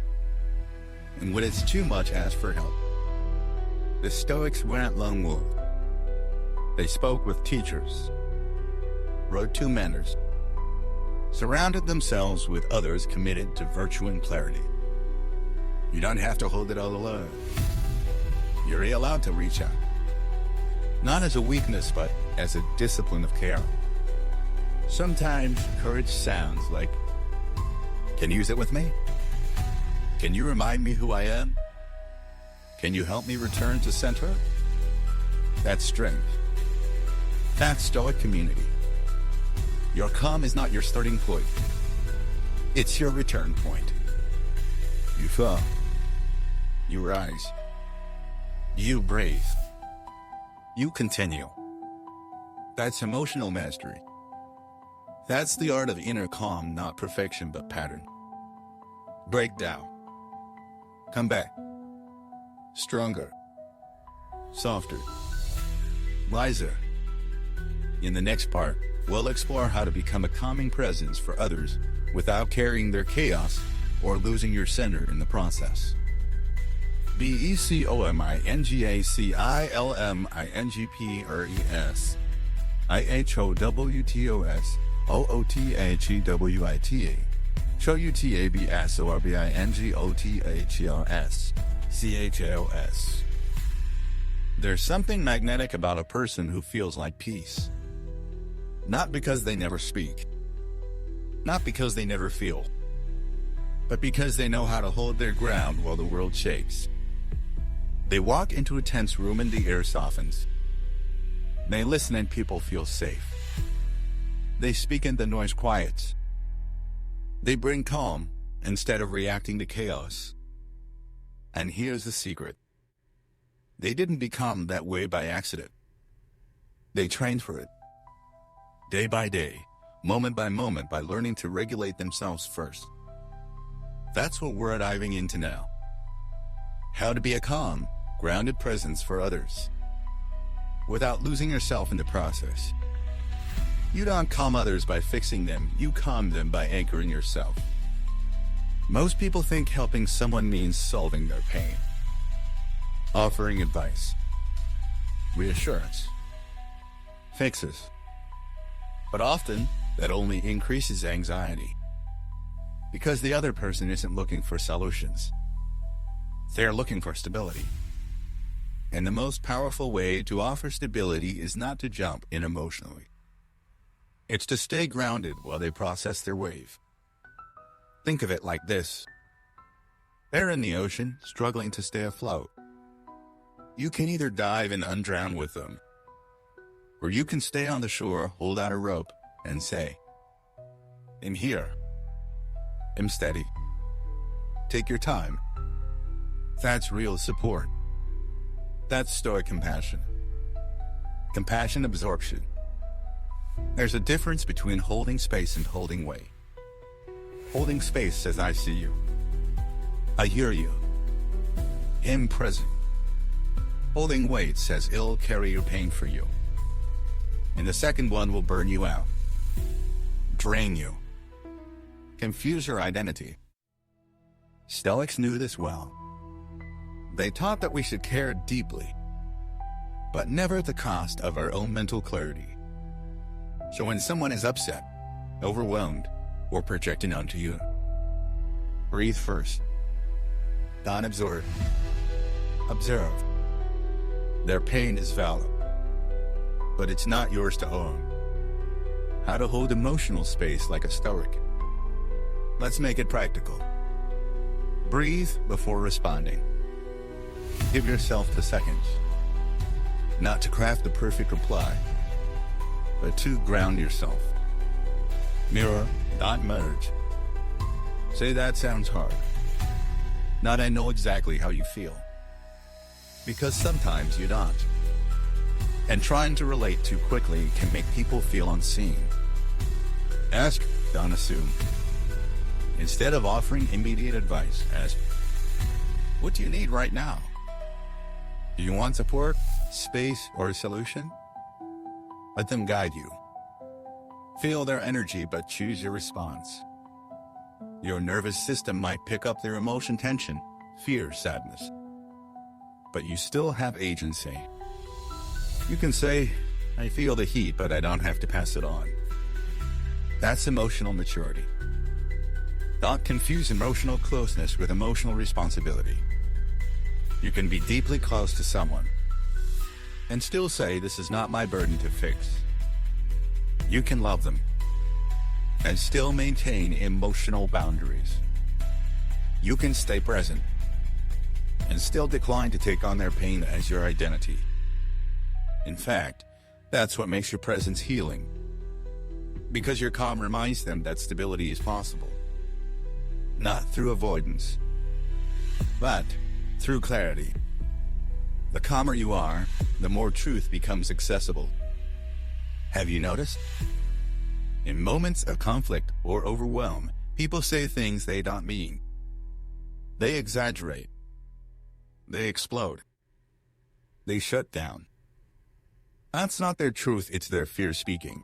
And when it's too much, ask for help. The Stoics went lone wolf. They spoke with teachers, wrote to mentors, surrounded themselves with others committed to virtue and clarity. You don't have to hold it all alone. You're allowed to reach out. Not as a weakness, but as a discipline of care. Sometimes courage sounds like, can you sit with me? Can you remind me who I am? Can you help me return to center? That's strength. That's Stoic community. Your calm is not your starting point. It's your return point. You fall. You rise. You breathe. You continue. That's emotional mastery. That's the art of inner calm, not perfection, but pattern. Break down. Come back. Stronger. Softer. Wiser. In the next part, we'll explore how to become a calming presence for others without carrying their chaos or losing your center in the process. BECOMINGACILMINGPRES IHOWTOS OOTHEWITA SHOUTABSORBINGOTHERS CHOS. There's something magnetic about a person who feels like peace. Not because they never speak. Not because they never feel. But because they know how to hold their ground while the world shakes. They walk into a tense room and the air softens. They listen and people feel safe. They speak and the noise quiets. They bring calm instead of reacting to chaos. And here's the secret. They didn't become that way by accident. They trained for it. Day by day, moment by moment, by learning to regulate themselves first. That's what we're diving into now. How to be a calm, grounded presence for others, without losing yourself in the process. You don't calm others by fixing them, you calm them by anchoring yourself. Most people think helping someone means solving their pain, offering advice, reassurance, fixes. But often, that only increases anxiety, because the other person isn't looking for solutions. They're looking for stability. And the most powerful way to offer stability is not to jump in emotionally. It's to stay grounded while they process their wave. Think of it like this. They're in the ocean, struggling to stay afloat. You can either dive and undrown with them, or you can stay on the shore, hold out a rope, and say, "I'm here. I'm steady. Take your time." That's real support. That's Stoic compassion. Compassion absorption. There's a difference between holding space and holding weight. Holding space says, "I see you. I hear you. I'm present." Holding weight says, "It'll carry your pain for you." And the second one will burn you out, drain you, confuse your identity. Stoics knew this well. They taught that we should care deeply, but never at the cost of our own mental clarity. So when someone is upset, overwhelmed, or projecting onto you, breathe first. Don't absorb. Observe. Their pain is valid, but it's not yours to own. How to hold emotional space like a Stoic. Let's make it practical. Breathe before responding. Give yourself the seconds, not to craft the perfect reply, but to ground yourself. Mirror, not merge. Say, "That sounds hard." Not, "I know exactly how you feel." Because sometimes you don't. And trying to relate too quickly can make people feel unseen. Ask, don't assume. Instead of offering immediate advice, ask, "What do you need right now? Do you want support, space, or a solution?" Let them guide you. Feel their energy, but choose your response. Your nervous system might pick up their emotion, tension, fear, sadness. But you still have agency. You can say, "I feel the heat, but I don't have to pass it on." That's emotional maturity. Don't confuse emotional closeness with emotional responsibility. You can be deeply close to someone and still say, "This is not my burden to fix." You can love them and still maintain emotional boundaries. You can stay present and still decline to take on their pain as your identity. In fact, that's what makes your presence healing, because your calm reminds them that stability is possible, not through avoidance, but through clarity. The calmer you are, the more truth becomes accessible. Have you noticed? In moments of conflict or overwhelm, people say things they don't mean. They exaggerate. They explode. They shut down. That's not their truth, it's their fear speaking.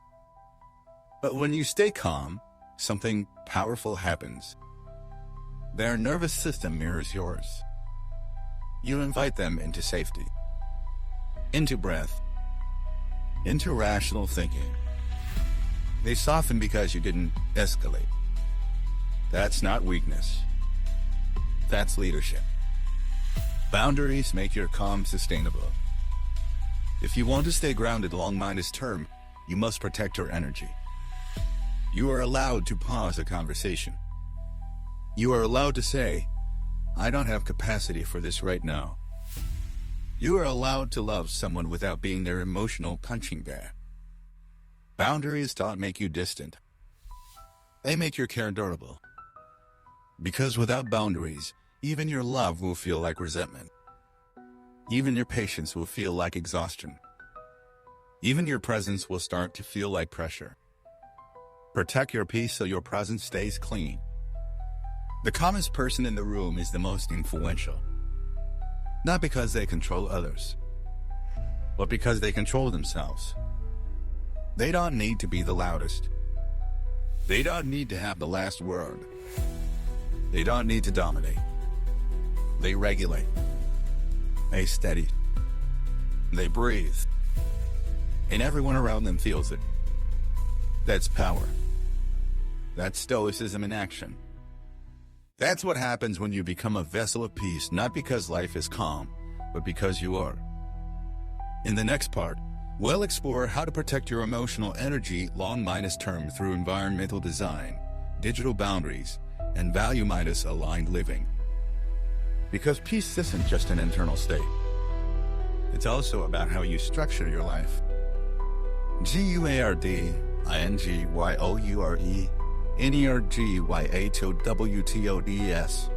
But when you stay calm, something powerful happens. Their nervous system mirrors yours. You invite them into safety, into breath, into rational thinking. They soften because you didn't escalate. That's not weakness. That's leadership. Boundaries make your calm sustainable. If you want to stay grounded long minus term, you must protect your energy. You are allowed to pause a conversation. You are allowed to say, I don't have capacity for this right now. You are allowed to love someone without being their emotional punching bag. Boundaries don't make you distant. They make your care durable. Because without boundaries, even your love will feel like resentment. Even your patience will feel like exhaustion. Even your presence will start to feel like pressure. Protect your peace so your presence stays clean. The calmest person in the room is the most influential. Not because they control others, but because they control themselves. They don't need to be the loudest. They don't need to have the last word. They don't need to dominate. They regulate. They steady. They breathe. And everyone around them feels it. That's power. That's stoicism in action. That's what happens when you become a vessel of peace, not because life is calm, but because you are. In the next part, we'll explore how to protect your emotional energy long-term through environmental design, digital boundaries, and value-aligned living. Because peace isn't just an internal state. It's also about how you structure your life. GUARDINGYOURE NERGYATOWTODS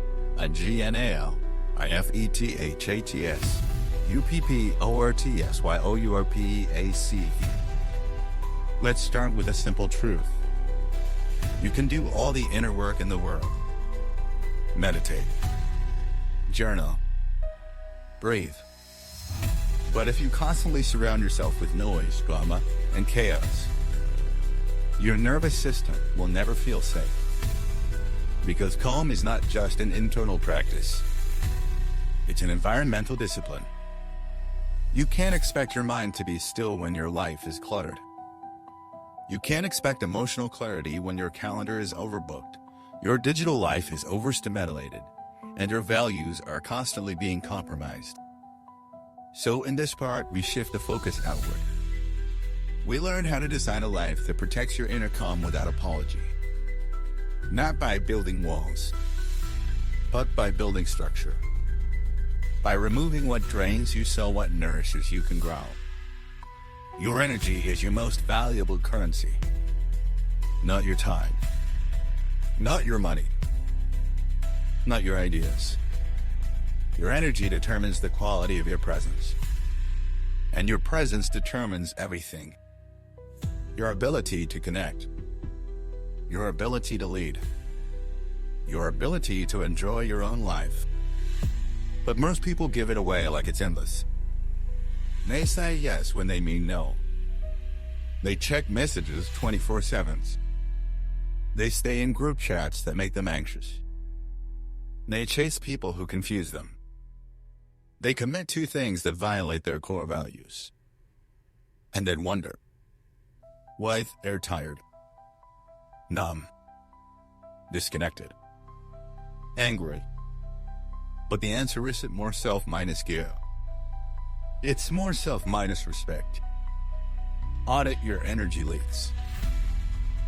GNALIFETHATS UPPORTSYOURPACE. Let's start with a simple truth. You can do all the inner work in the world. Meditate. Journal. Breathe. But if you constantly surround yourself with noise, drama, and chaos, your nervous system will never feel safe. Because calm is not just an internal practice. It's an environmental discipline. You can't expect your mind to be still when your life is cluttered. You can't expect emotional clarity when your calendar is overbooked, your digital life is overstimulated, and your values are constantly being compromised. So in this part, we shift the focus outward. We learn how to design a life that protects your inner calm without apology. Not by building walls, but by building structure. By removing what drains you so what nourishes you can grow. Your energy is your most valuable currency. Not your time. Not your money. Not your ideas. Your energy determines the quality of your presence. And your presence determines everything. Your ability to connect. Your ability to lead. Your ability to enjoy your own life. But most people give it away like it's endless. They say yes when they mean no. They check messages 24/7. They stay in group chats that make them anxious. They chase people who confuse them. They commit to things that violate their core values. And then wonder why they're tired, numb, disconnected, angry. But the answer isn't more self minus gear. It's more self minus respect. Audit your energy leaks.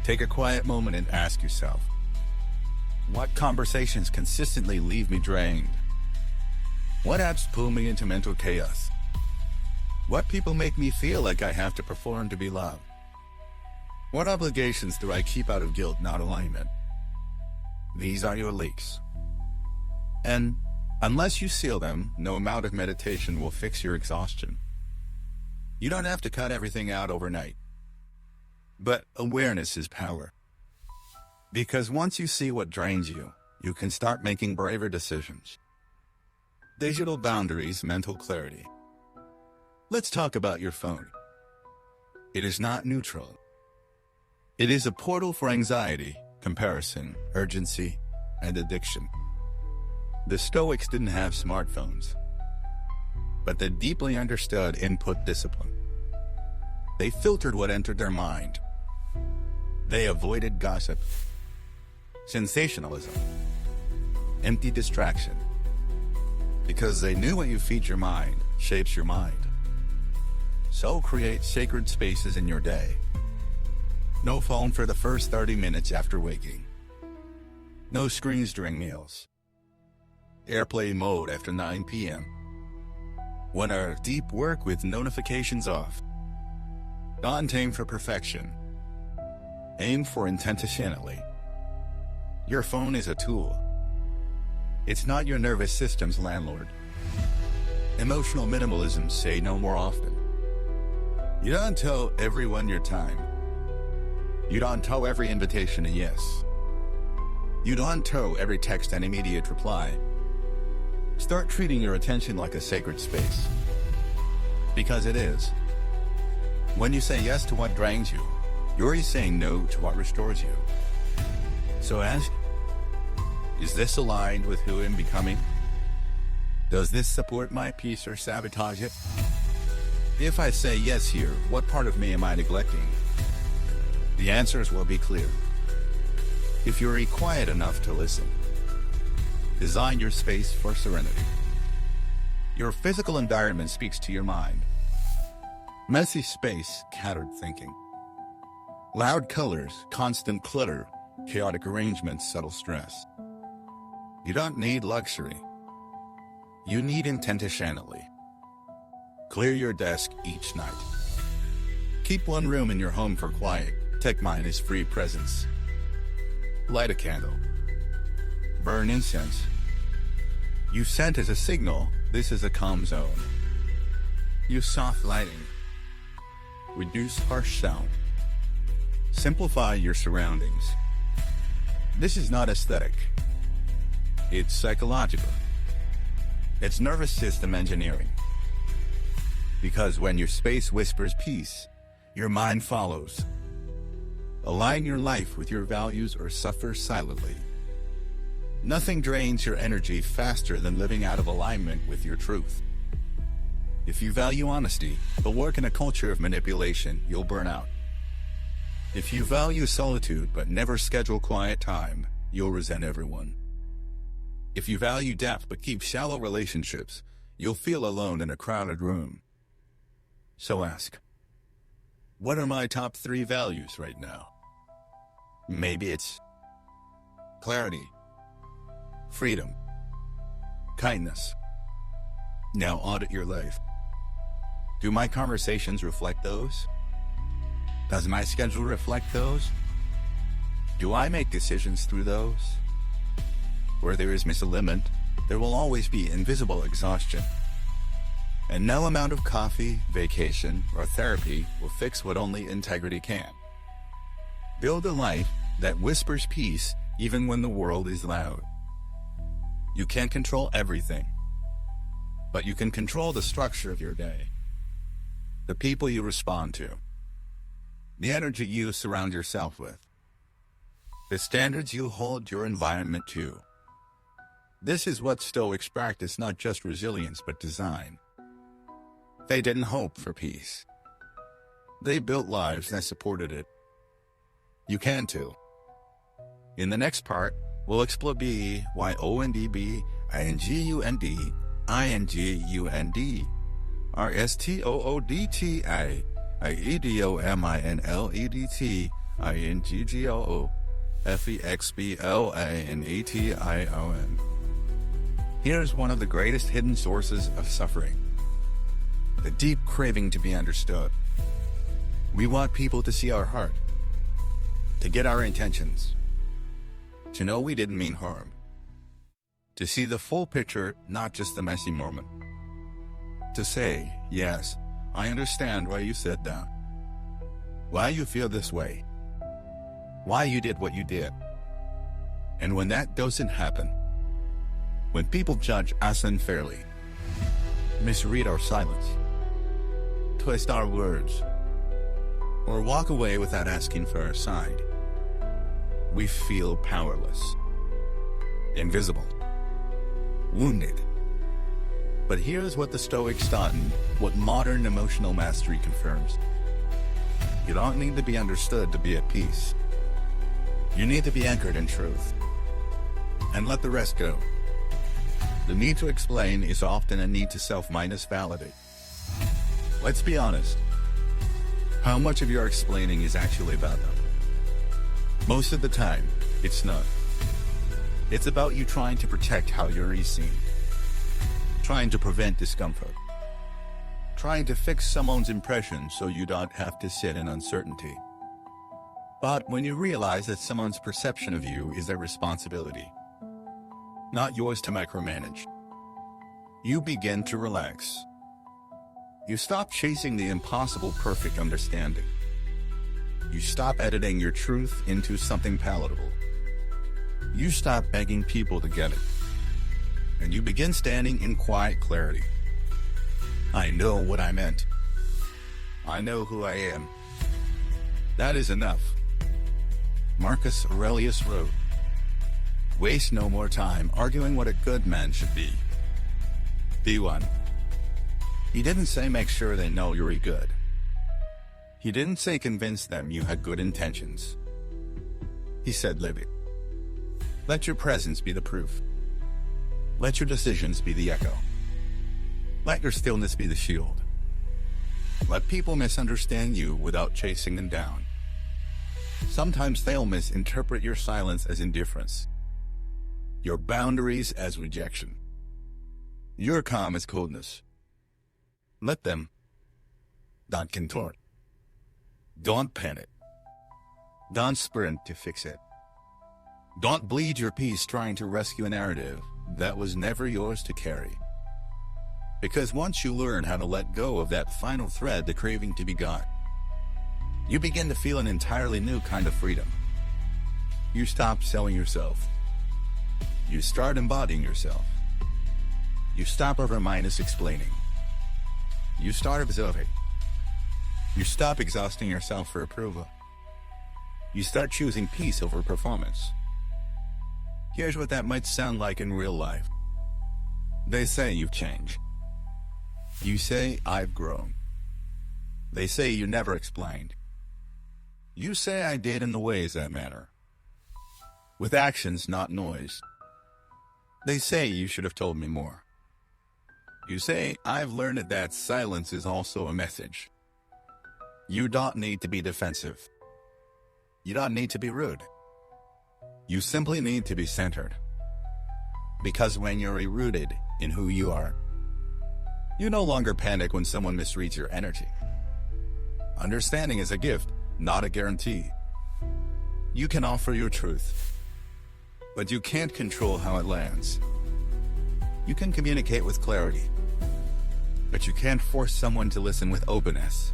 Take a quiet moment and ask yourself, what conversations consistently leave me drained? What apps pull me into mental chaos? What people make me feel like I have to perform to be loved? What obligations do I keep out of guilt, not alignment? These are your leaks. And unless you seal them, no amount of meditation will fix your exhaustion. You don't have to cut everything out overnight. But awareness is power. Because once you see what drains you, you can start making braver decisions. Digital boundaries, mental clarity. Let's talk about your phone. It is not neutral. It is a portal for anxiety, comparison, urgency, and addiction. The Stoics didn't have smartphones, but they deeply understood input discipline. They filtered what entered their mind. They avoided gossip, sensationalism, empty distraction, because they knew what you feed your mind shapes your mind. So create sacred spaces in your day. No phone for the first 30 minutes after waking. No screens during meals. Airplane mode after 9 p.m. 1 hour deep work with notifications off. Don't aim for perfection. Aim for intentionality. Your phone is a tool. It's not your nervous system's landlord. Emotional minimalism say no more often. You don't tell everyone your time. You don't tell every invitation a yes. You don't tell every text an immediate reply. Start treating your attention like a sacred space. Because it is. When you say yes to what drains you, you're saying no to what restores you. So ask, is this aligned with who I'm becoming? Does this support my peace or sabotage it? If I say yes here, what part of me am I neglecting? The answers will be clear. If you're quiet enough to listen, design your space for serenity. Your physical environment speaks to your mind. Messy space, scattered thinking. Loud colors, constant clutter, chaotic arrangements, subtle stress. You don't need luxury. You need intentionality. Clear your desk each night. Keep one room in your home for quiet. Take mine as free presence. Light a candle. Burn incense. Use scent as a signal. This is a calm zone. Use soft lighting. Reduce harsh sound. Simplify your surroundings. This is not aesthetic. It's psychological. It's nervous system engineering. Because when your space whispers peace, your mind follows. Align your life with your values or suffer silently. Nothing drains your energy faster than living out of alignment with your truth. If you value honesty, but work in a culture of manipulation, you'll burn out. If you value solitude but never schedule quiet time, you'll resent everyone. If you value depth but keep shallow relationships, you'll feel alone in a crowded room. So ask, what are my top 3 values right now? Maybe it's clarity, freedom, kindness. Now audit your life. Do my conversations reflect those? Does my schedule reflect those? Do I make decisions through those? Where there is misalignment, there will always be invisible exhaustion. And no amount of coffee, vacation, or therapy will fix what only integrity can. Build a life that whispers peace even when the world is loud. You can't control everything, but you can control the structure of your day, the people you respond to, the energy you surround yourself with, the standards you hold your environment to. This is what Stoics practice, not just resilience but design. They didn't hope for peace. They built lives that supported it. You can too. In the next part, we'll explore BYONDB, INGUND, INGUND, RSTOODTI, IEDOMINLEDT, INGGOO, FEXBLANETION. Here's one of the greatest hidden sources of suffering: the deep craving to be understood. We want people to see our heart, to get our intentions, to know we didn't mean harm, to see the full picture, not just the messy moment. To say, yes, I understand why you said that, why you feel this way, why you did what you did. And when that doesn't happen, when people judge us unfairly, misread our silence, twist our words, or walk away without asking for our side, we feel powerless, invisible, wounded. But here's what the Stoics taught and what modern emotional mastery confirms. You don't need to be understood to be at peace. You need to be anchored in truth, and let the rest go. The need to explain is often a need to self-validate. Let's be honest. How much of your explaining is actually about them? Most of the time, it's not. It's about you trying to protect how you're seen, trying to prevent discomfort, trying to fix someone's impression so you don't have to sit in uncertainty. But when you realize that someone's perception of you is their responsibility, not yours to micromanage, you begin to relax. You stop chasing the impossible perfect understanding. You stop editing your truth into something palatable. You stop begging people to get it. And you begin standing in quiet clarity. I know what I meant. I know who I am. That is enough. Marcus Aurelius wrote, "Waste no more time arguing what a good man should be. Be one." He didn't say make sure they know you're good. He didn't say convince them you had good intentions. He said live it. Let your presence be the proof. Let your decisions be the echo. Let your stillness be the shield. Let people misunderstand you without chasing them down. Sometimes they'll misinterpret your silence as indifference, your boundaries as rejection, your calm as coldness. Let them. Don't contort. Don't panic. Don't sprint to fix it. Don't bleed your peace trying to rescue a narrative that was never yours to carry. Because once you learn how to let go of that final thread, the craving to be God, you begin to feel an entirely new kind of freedom. You stop selling yourself. You start embodying yourself. You stop over-minus explaining. You start observing. You stop exhausting yourself for approval. You start choosing peace over performance. Here's what that might sound like in real life. They say you've changed. You say I've grown. They say you never explained. You say I did in the ways that matter. With actions, not noise. They say you should have told me more. You say I've learned that silence is also a message. You don't need to be defensive. You don't need to be rude. You simply need to be centered. Because when you're rooted in who you are, you no longer panic when someone misreads your energy. Understanding is a gift, not a guarantee. You can offer your truth, but you can't control how it lands. You can communicate with clarity, but you can't force someone to listen with openness.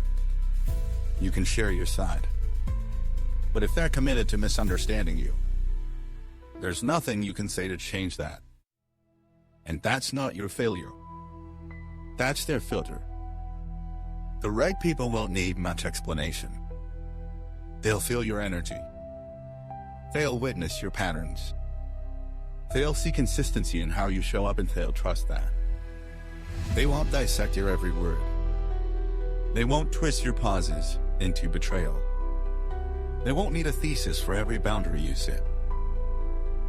You can share your side, but if they're committed to misunderstanding you, there's nothing you can say to change that. And that's not your failure. That's their filter. The right people won't need much explanation. They'll feel your energy. They'll witness your patterns. They'll see consistency in how you show up, and they'll trust that. They won't dissect your every word. They won't twist your pauses into betrayal. They won't need a thesis for every boundary you set,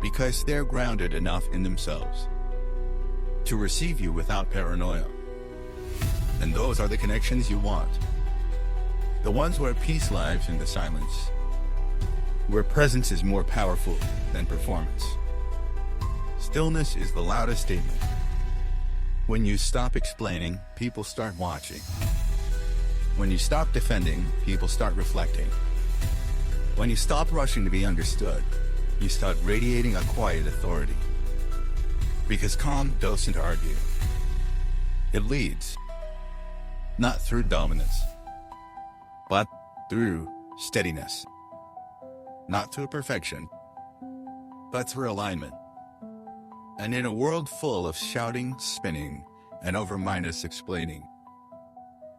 because they're grounded enough in themselves to receive you without paranoia. And those are the connections you want. The ones where peace lives in the silence, where presence is more powerful than performance. Stillness is the loudest statement. When you stop explaining, people start watching. When you stop defending, people start reflecting. When you stop rushing to be understood, you start radiating a quiet authority. Because calm doesn't argue. It leads. Not through dominance, but through steadiness. Not through perfection, but through alignment. And in a world full of shouting, spinning, and over-minus explaining,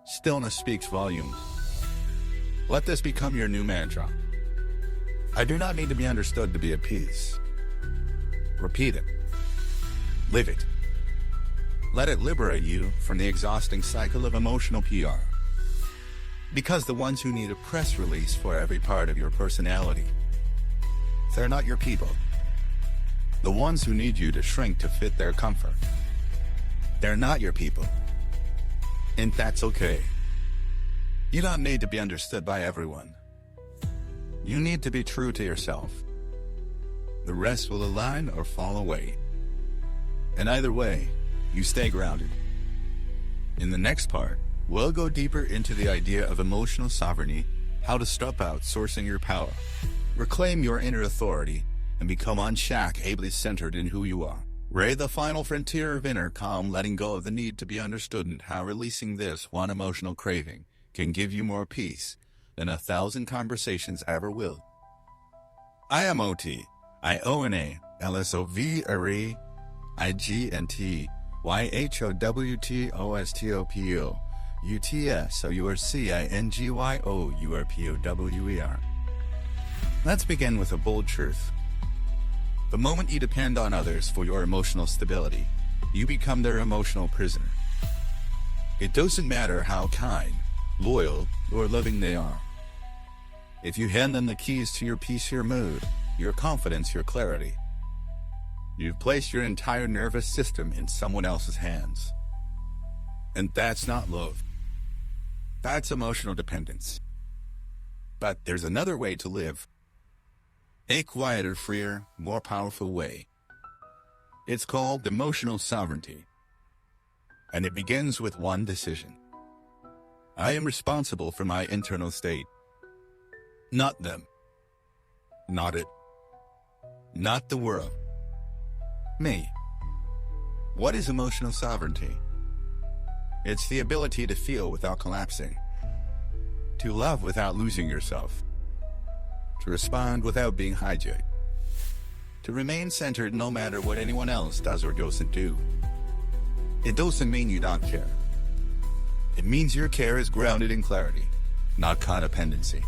stillness speaks volumes. Let this become your new mantra. I do not need to be understood to be at peace. Repeat it. Live it. Let it liberate you from the exhausting cycle of emotional PR. Because the ones who need a press release for every part of your personality, they're not your people. The ones who need you to shrink to fit their comfort, they're not your people. And that's okay. You don't need to be understood by everyone. You need to be true to yourself. The rest will align or fall away. And either way, you stay grounded. In the next part, we'll go deeper into the idea of emotional sovereignty, how to stop outsourcing your power, reclaim your inner authority, and become unshakably centered in who you are. Raid the final frontier of inner calm, letting go of the need to be understood, and how releasing this one emotional craving can give you more peace than 1,000 conversations ever will. I am OT. IONA LSOVRE IGNT YHOWTOSTOPO UTSOURCINGYOURPOWER. Let's begin with a bold truth. The moment you depend on others for your emotional stability, you become their emotional prisoner. It doesn't matter how kind, loyal, or loving they are. If you hand them the keys to your peace, your mood, your confidence, your clarity, you've placed your entire nervous system in someone else's hands. And that's not love. That's emotional dependence. But there's another way to live. A quieter, freer, more powerful way. It's called emotional sovereignty. And it begins with one decision. I am responsible for my internal state. Not them. Not it. Not the world. Me. What is emotional sovereignty? It's the ability to feel without collapsing, to love without losing yourself, to respond without being hijacked, to remain centered no matter what anyone else does or doesn't do. It doesn't mean you don't care. It means your care is grounded in clarity, not codependency.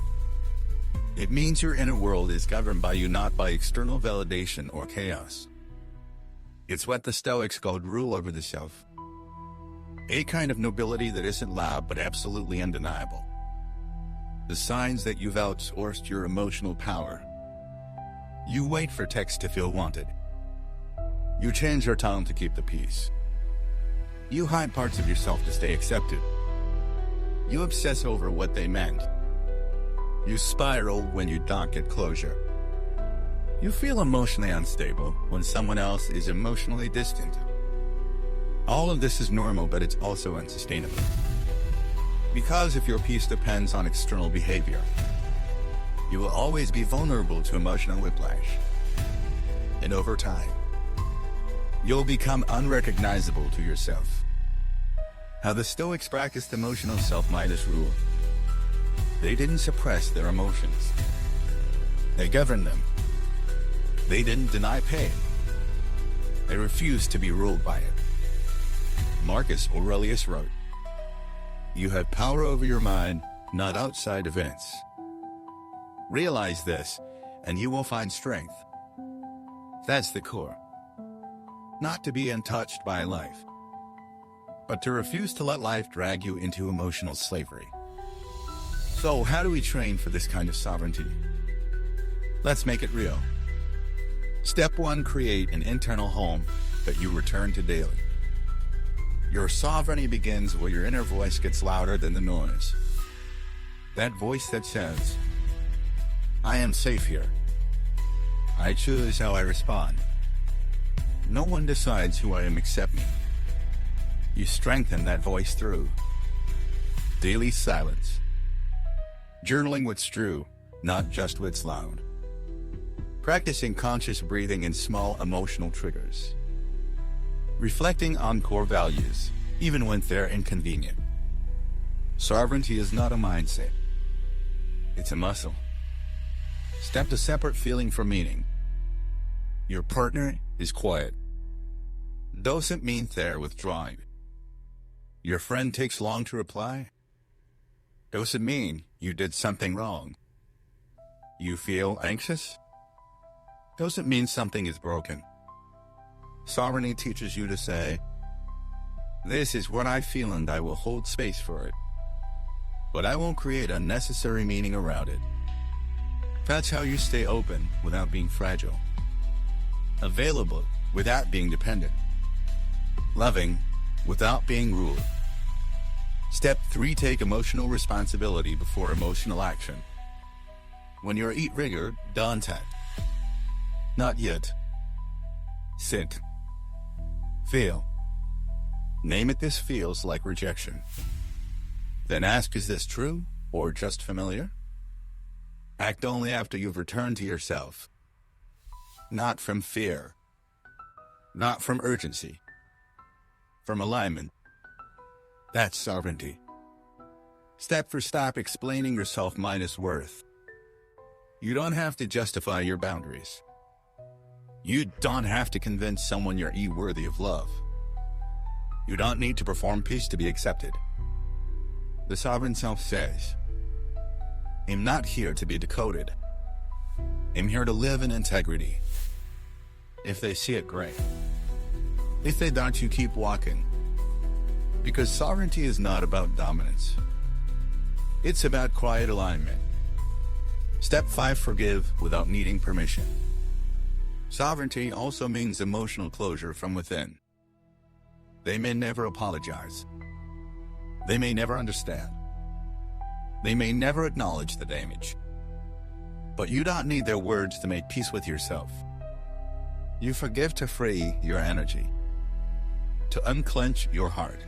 It means your inner world is governed by you, not by external validation or chaos. It's what the Stoics called rule over the self. A kind of nobility that isn't loud but absolutely undeniable. The signs that you've outsourced your emotional power. You wait for text to feel wanted. You change your tone to keep the peace. You hide parts of yourself to stay accepted. You obsess over what they meant. You spiral when you don't get closure. You feel emotionally unstable when someone else is emotionally distant. All of this is normal, but it's also unsustainable. Because if your peace depends on external behavior, you will always be vulnerable to emotional whiplash. And over time, you'll become unrecognizable to yourself. How the Stoics practiced emotional self-mindedness rule. They didn't suppress their emotions. They governed them. They didn't deny pain. They refused to be ruled by it. Marcus Aurelius wrote, "You have power over your mind, not outside events. Realize this, and you will find strength." That's the core. Not to be untouched by life, but to refuse to let life drag you into emotional slavery. So how do we train for this kind of sovereignty? Let's make it real. Step 1, create an internal home that you return to daily. Your sovereignty begins where your inner voice gets louder than the noise. That voice that says, I am safe here. I choose how I respond. No one decides who I am except me. You strengthen that voice through daily silence. Journaling what's true, not just what's loud. Practicing conscious breathing in small emotional triggers. Reflecting on core values, even when they're inconvenient. Sovereignty is not a mindset. It's a muscle. Step to separate feeling from meaning. Your partner is quiet. Doesn't mean they're withdrawing. Your friend takes long to reply. Doesn't mean you did something wrong. You feel anxious? Doesn't mean something is broken. Sovereignty teaches you to say, this is what I feel and I will hold space for it. But I won't create unnecessary meaning around it. That's how you stay open without being fragile. Available without being dependent. Loving without being ruled. Step 3, take emotional responsibility before emotional action. When you're triggered, don't act. Not yet. Sit. Feel. Name it. This feels like rejection. Then ask, is this true or just familiar? Act only after you've returned to yourself. Not from fear. Not from urgency. From alignment. That's sovereignty. Step for step, explaining yourself minus worth. You don't have to justify your boundaries. You don't have to convince someone you're worthy of love. You don't need to perform peace to be accepted. The sovereign self says, I'm not here to be decoded. I'm here to live in integrity. If they see it, great. If they don't, you keep walking. Because sovereignty is not about dominance. It's about quiet alignment. Step 5, forgive without needing permission. Sovereignty also means emotional closure from within. They may never apologize. They may never understand. They may never acknowledge the damage. But you don't need their words to make peace with yourself. You forgive to free your energy, to unclench your heart,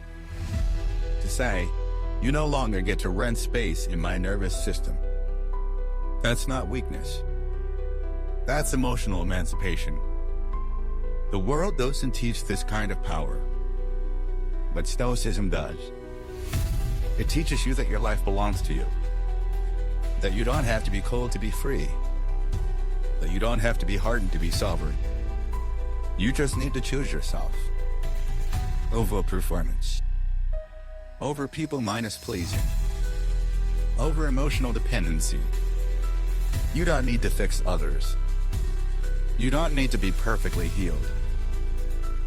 to say, you no longer get to rent space in my nervous system. That's not weakness. That's emotional emancipation. The world doesn't teach this kind of power, but Stoicism does. It teaches you that your life belongs to you, that you don't have to be cold to be free, that you don't have to be hardened to be sovereign. You just need to choose yourself. Over performance. Over people minus pleasing. Over emotional dependency. You don't need to fix others. You don't need to be perfectly healed.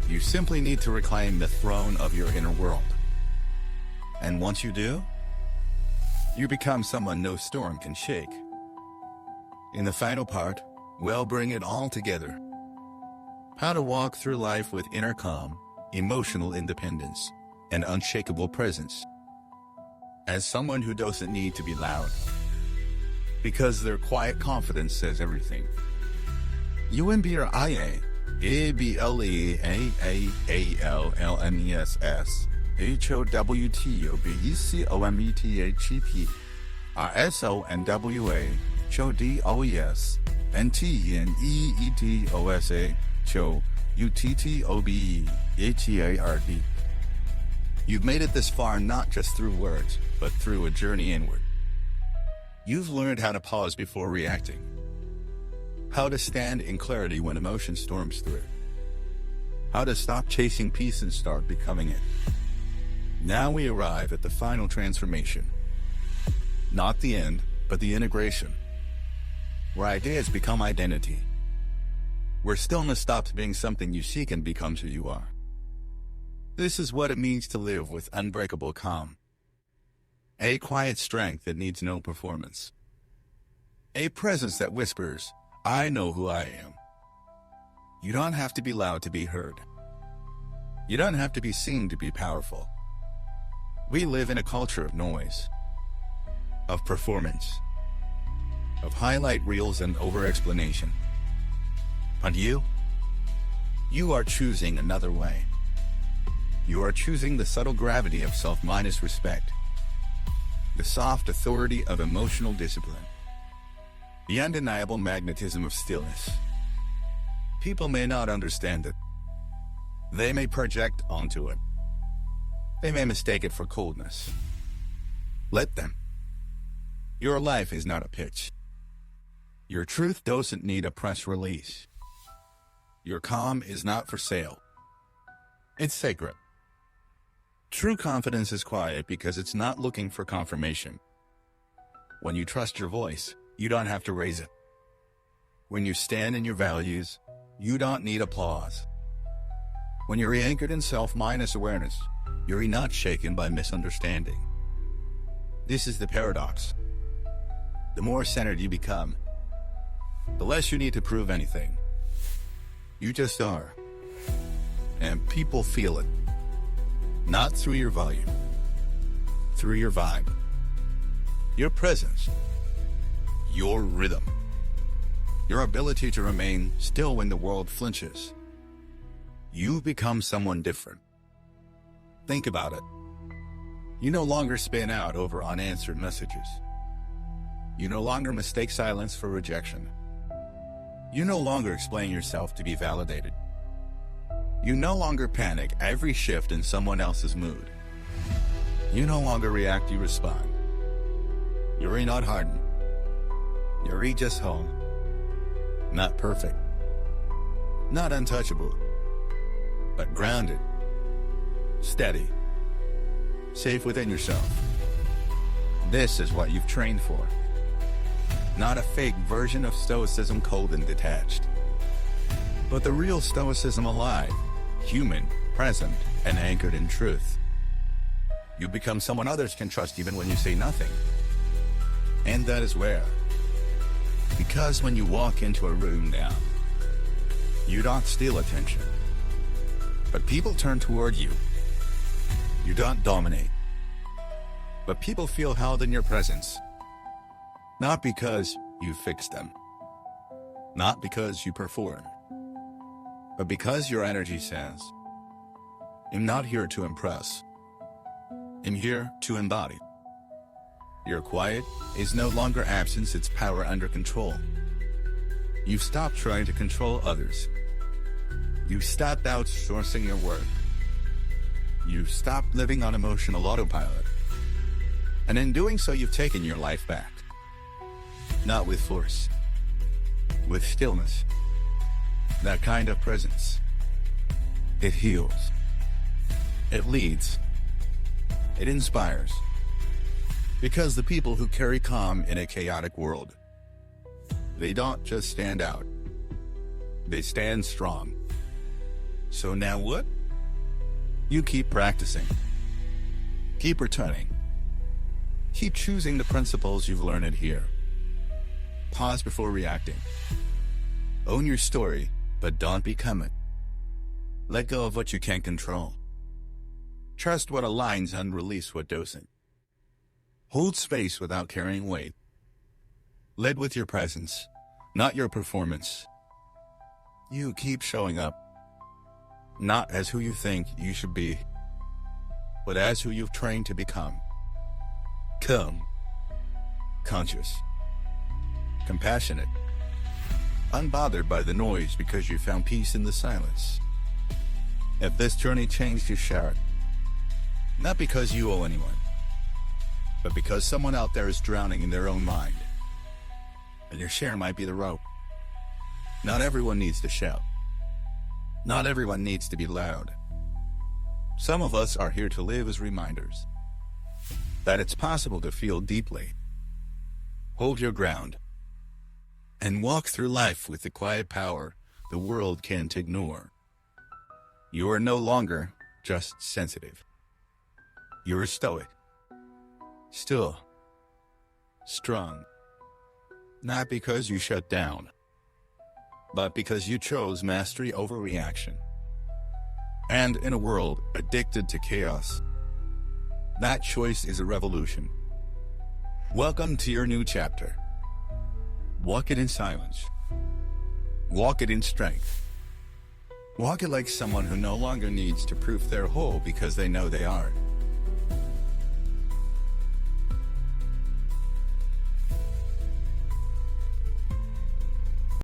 You simply need to reclaim the throne of your inner world. And once you do, you become someone no storm can shake. In the final part, we'll bring it all together. How to walk through life with inner calm, emotional independence, and unshakable presence. As someone who doesn't need to be loud, because their quiet confidence says everything. UMBRIA, ABLEAAALNESS, HOWTOBECOMETHEP, RSONWA, CHODOES, NTNEETOSA, CHO, UTTOBEHEARD. You've made it this far not just through words, but through a journey inward. You've learned how to pause before reacting, how to stand in clarity when emotion storms through, how to stop chasing peace and start becoming it. Now we arrive at the final transformation. Not the end, but the integration, where ideas become identity, where stillness stops being something you seek and becomes who you are. This is what it means to live with unbreakable calm. A quiet strength that needs no performance. A presence that whispers, I know who I am. You don't have to be loud to be heard. You don't have to be seen to be powerful. We live in a culture of noise, of performance, of highlight reels and over-explanation. But you are choosing another way. You are choosing the subtle gravity of self minus respect, the soft authority of emotional discipline, the undeniable magnetism of stillness. People may not understand it. They may project onto it. They may mistake it for coldness. Let them. Your life is not a pitch. Your truth doesn't need a press release. Your calm is not for sale. It's sacred. True confidence is quiet because it's not looking for confirmation. When you trust your voice, you don't have to raise it. When you stand in your values, you don't need applause. When you're anchored in self-minus awareness, you're not shaken by misunderstanding. This is the paradox. The more centered you become, the less you need to prove anything. You just are. And people feel it. Not through your volume, through your vibe, your presence, your rhythm, your ability to remain still when the world flinches. You become someone different. Think about it. You no longer spin out over unanswered messages. You no longer mistake silence for rejection. You no longer explain yourself to be validated. You no longer panic every shift in someone else's mood. You no longer react, you respond. You're not hardened. You're just whole. Not perfect. Not untouchable. But grounded. Steady. Safe within yourself. This is what you've trained for. Not a fake version of Stoicism, cold and detached, but the real Stoicism, alive, human, present, and anchored in truth. You become someone others can trust even when you say nothing. And that is rare. Because when you walk into a room now, you don't steal attention, but people turn toward you. You don't dominate, but people feel held in your presence. Not because you fix them, not because you perform, but because your energy says, I'm not here to impress. I'm here to embody. Your quiet is no longer absence, it's power under control. You've stopped trying to control others. You've stopped outsourcing your work. You've stopped living on emotional autopilot. And in doing so, you've taken your life back. Not with force, with stillness. That kind of presence. It heals. It leads. It inspires. Because the people who carry calm in a chaotic world, they don't just stand out. They stand strong. So now what? You keep practicing. Keep returning. Keep choosing the principles you've learned here. Pause before reacting. Own your story, but don't become it. Let go of what you can't control. Trust what aligns and release what doesn't. Hold space without carrying weight. Lead with your presence, not your performance. You keep showing up, not as who you think you should be, but as who you've trained to become. Calm, conscious, compassionate, unbothered by the noise because you found peace in the silence. If this journey changed you, share it. Not because you owe anyone, but because someone out there is drowning in their own mind. And your share might be the rope. Not everyone needs to shout. Not everyone needs to be loud. Some of us are here to live as reminders that it's possible to feel deeply, hold your ground, and walk through life with the quiet power the world can't ignore. You are no longer just sensitive. You're stoic, still, strong, not because you shut down, but because you chose mastery over reaction. And in a world addicted to chaos, that choice is a revolution. Welcome to your new chapter. Walk it in silence. Walk it in strength. Walk it like someone who no longer needs to prove they're whole because they know they are.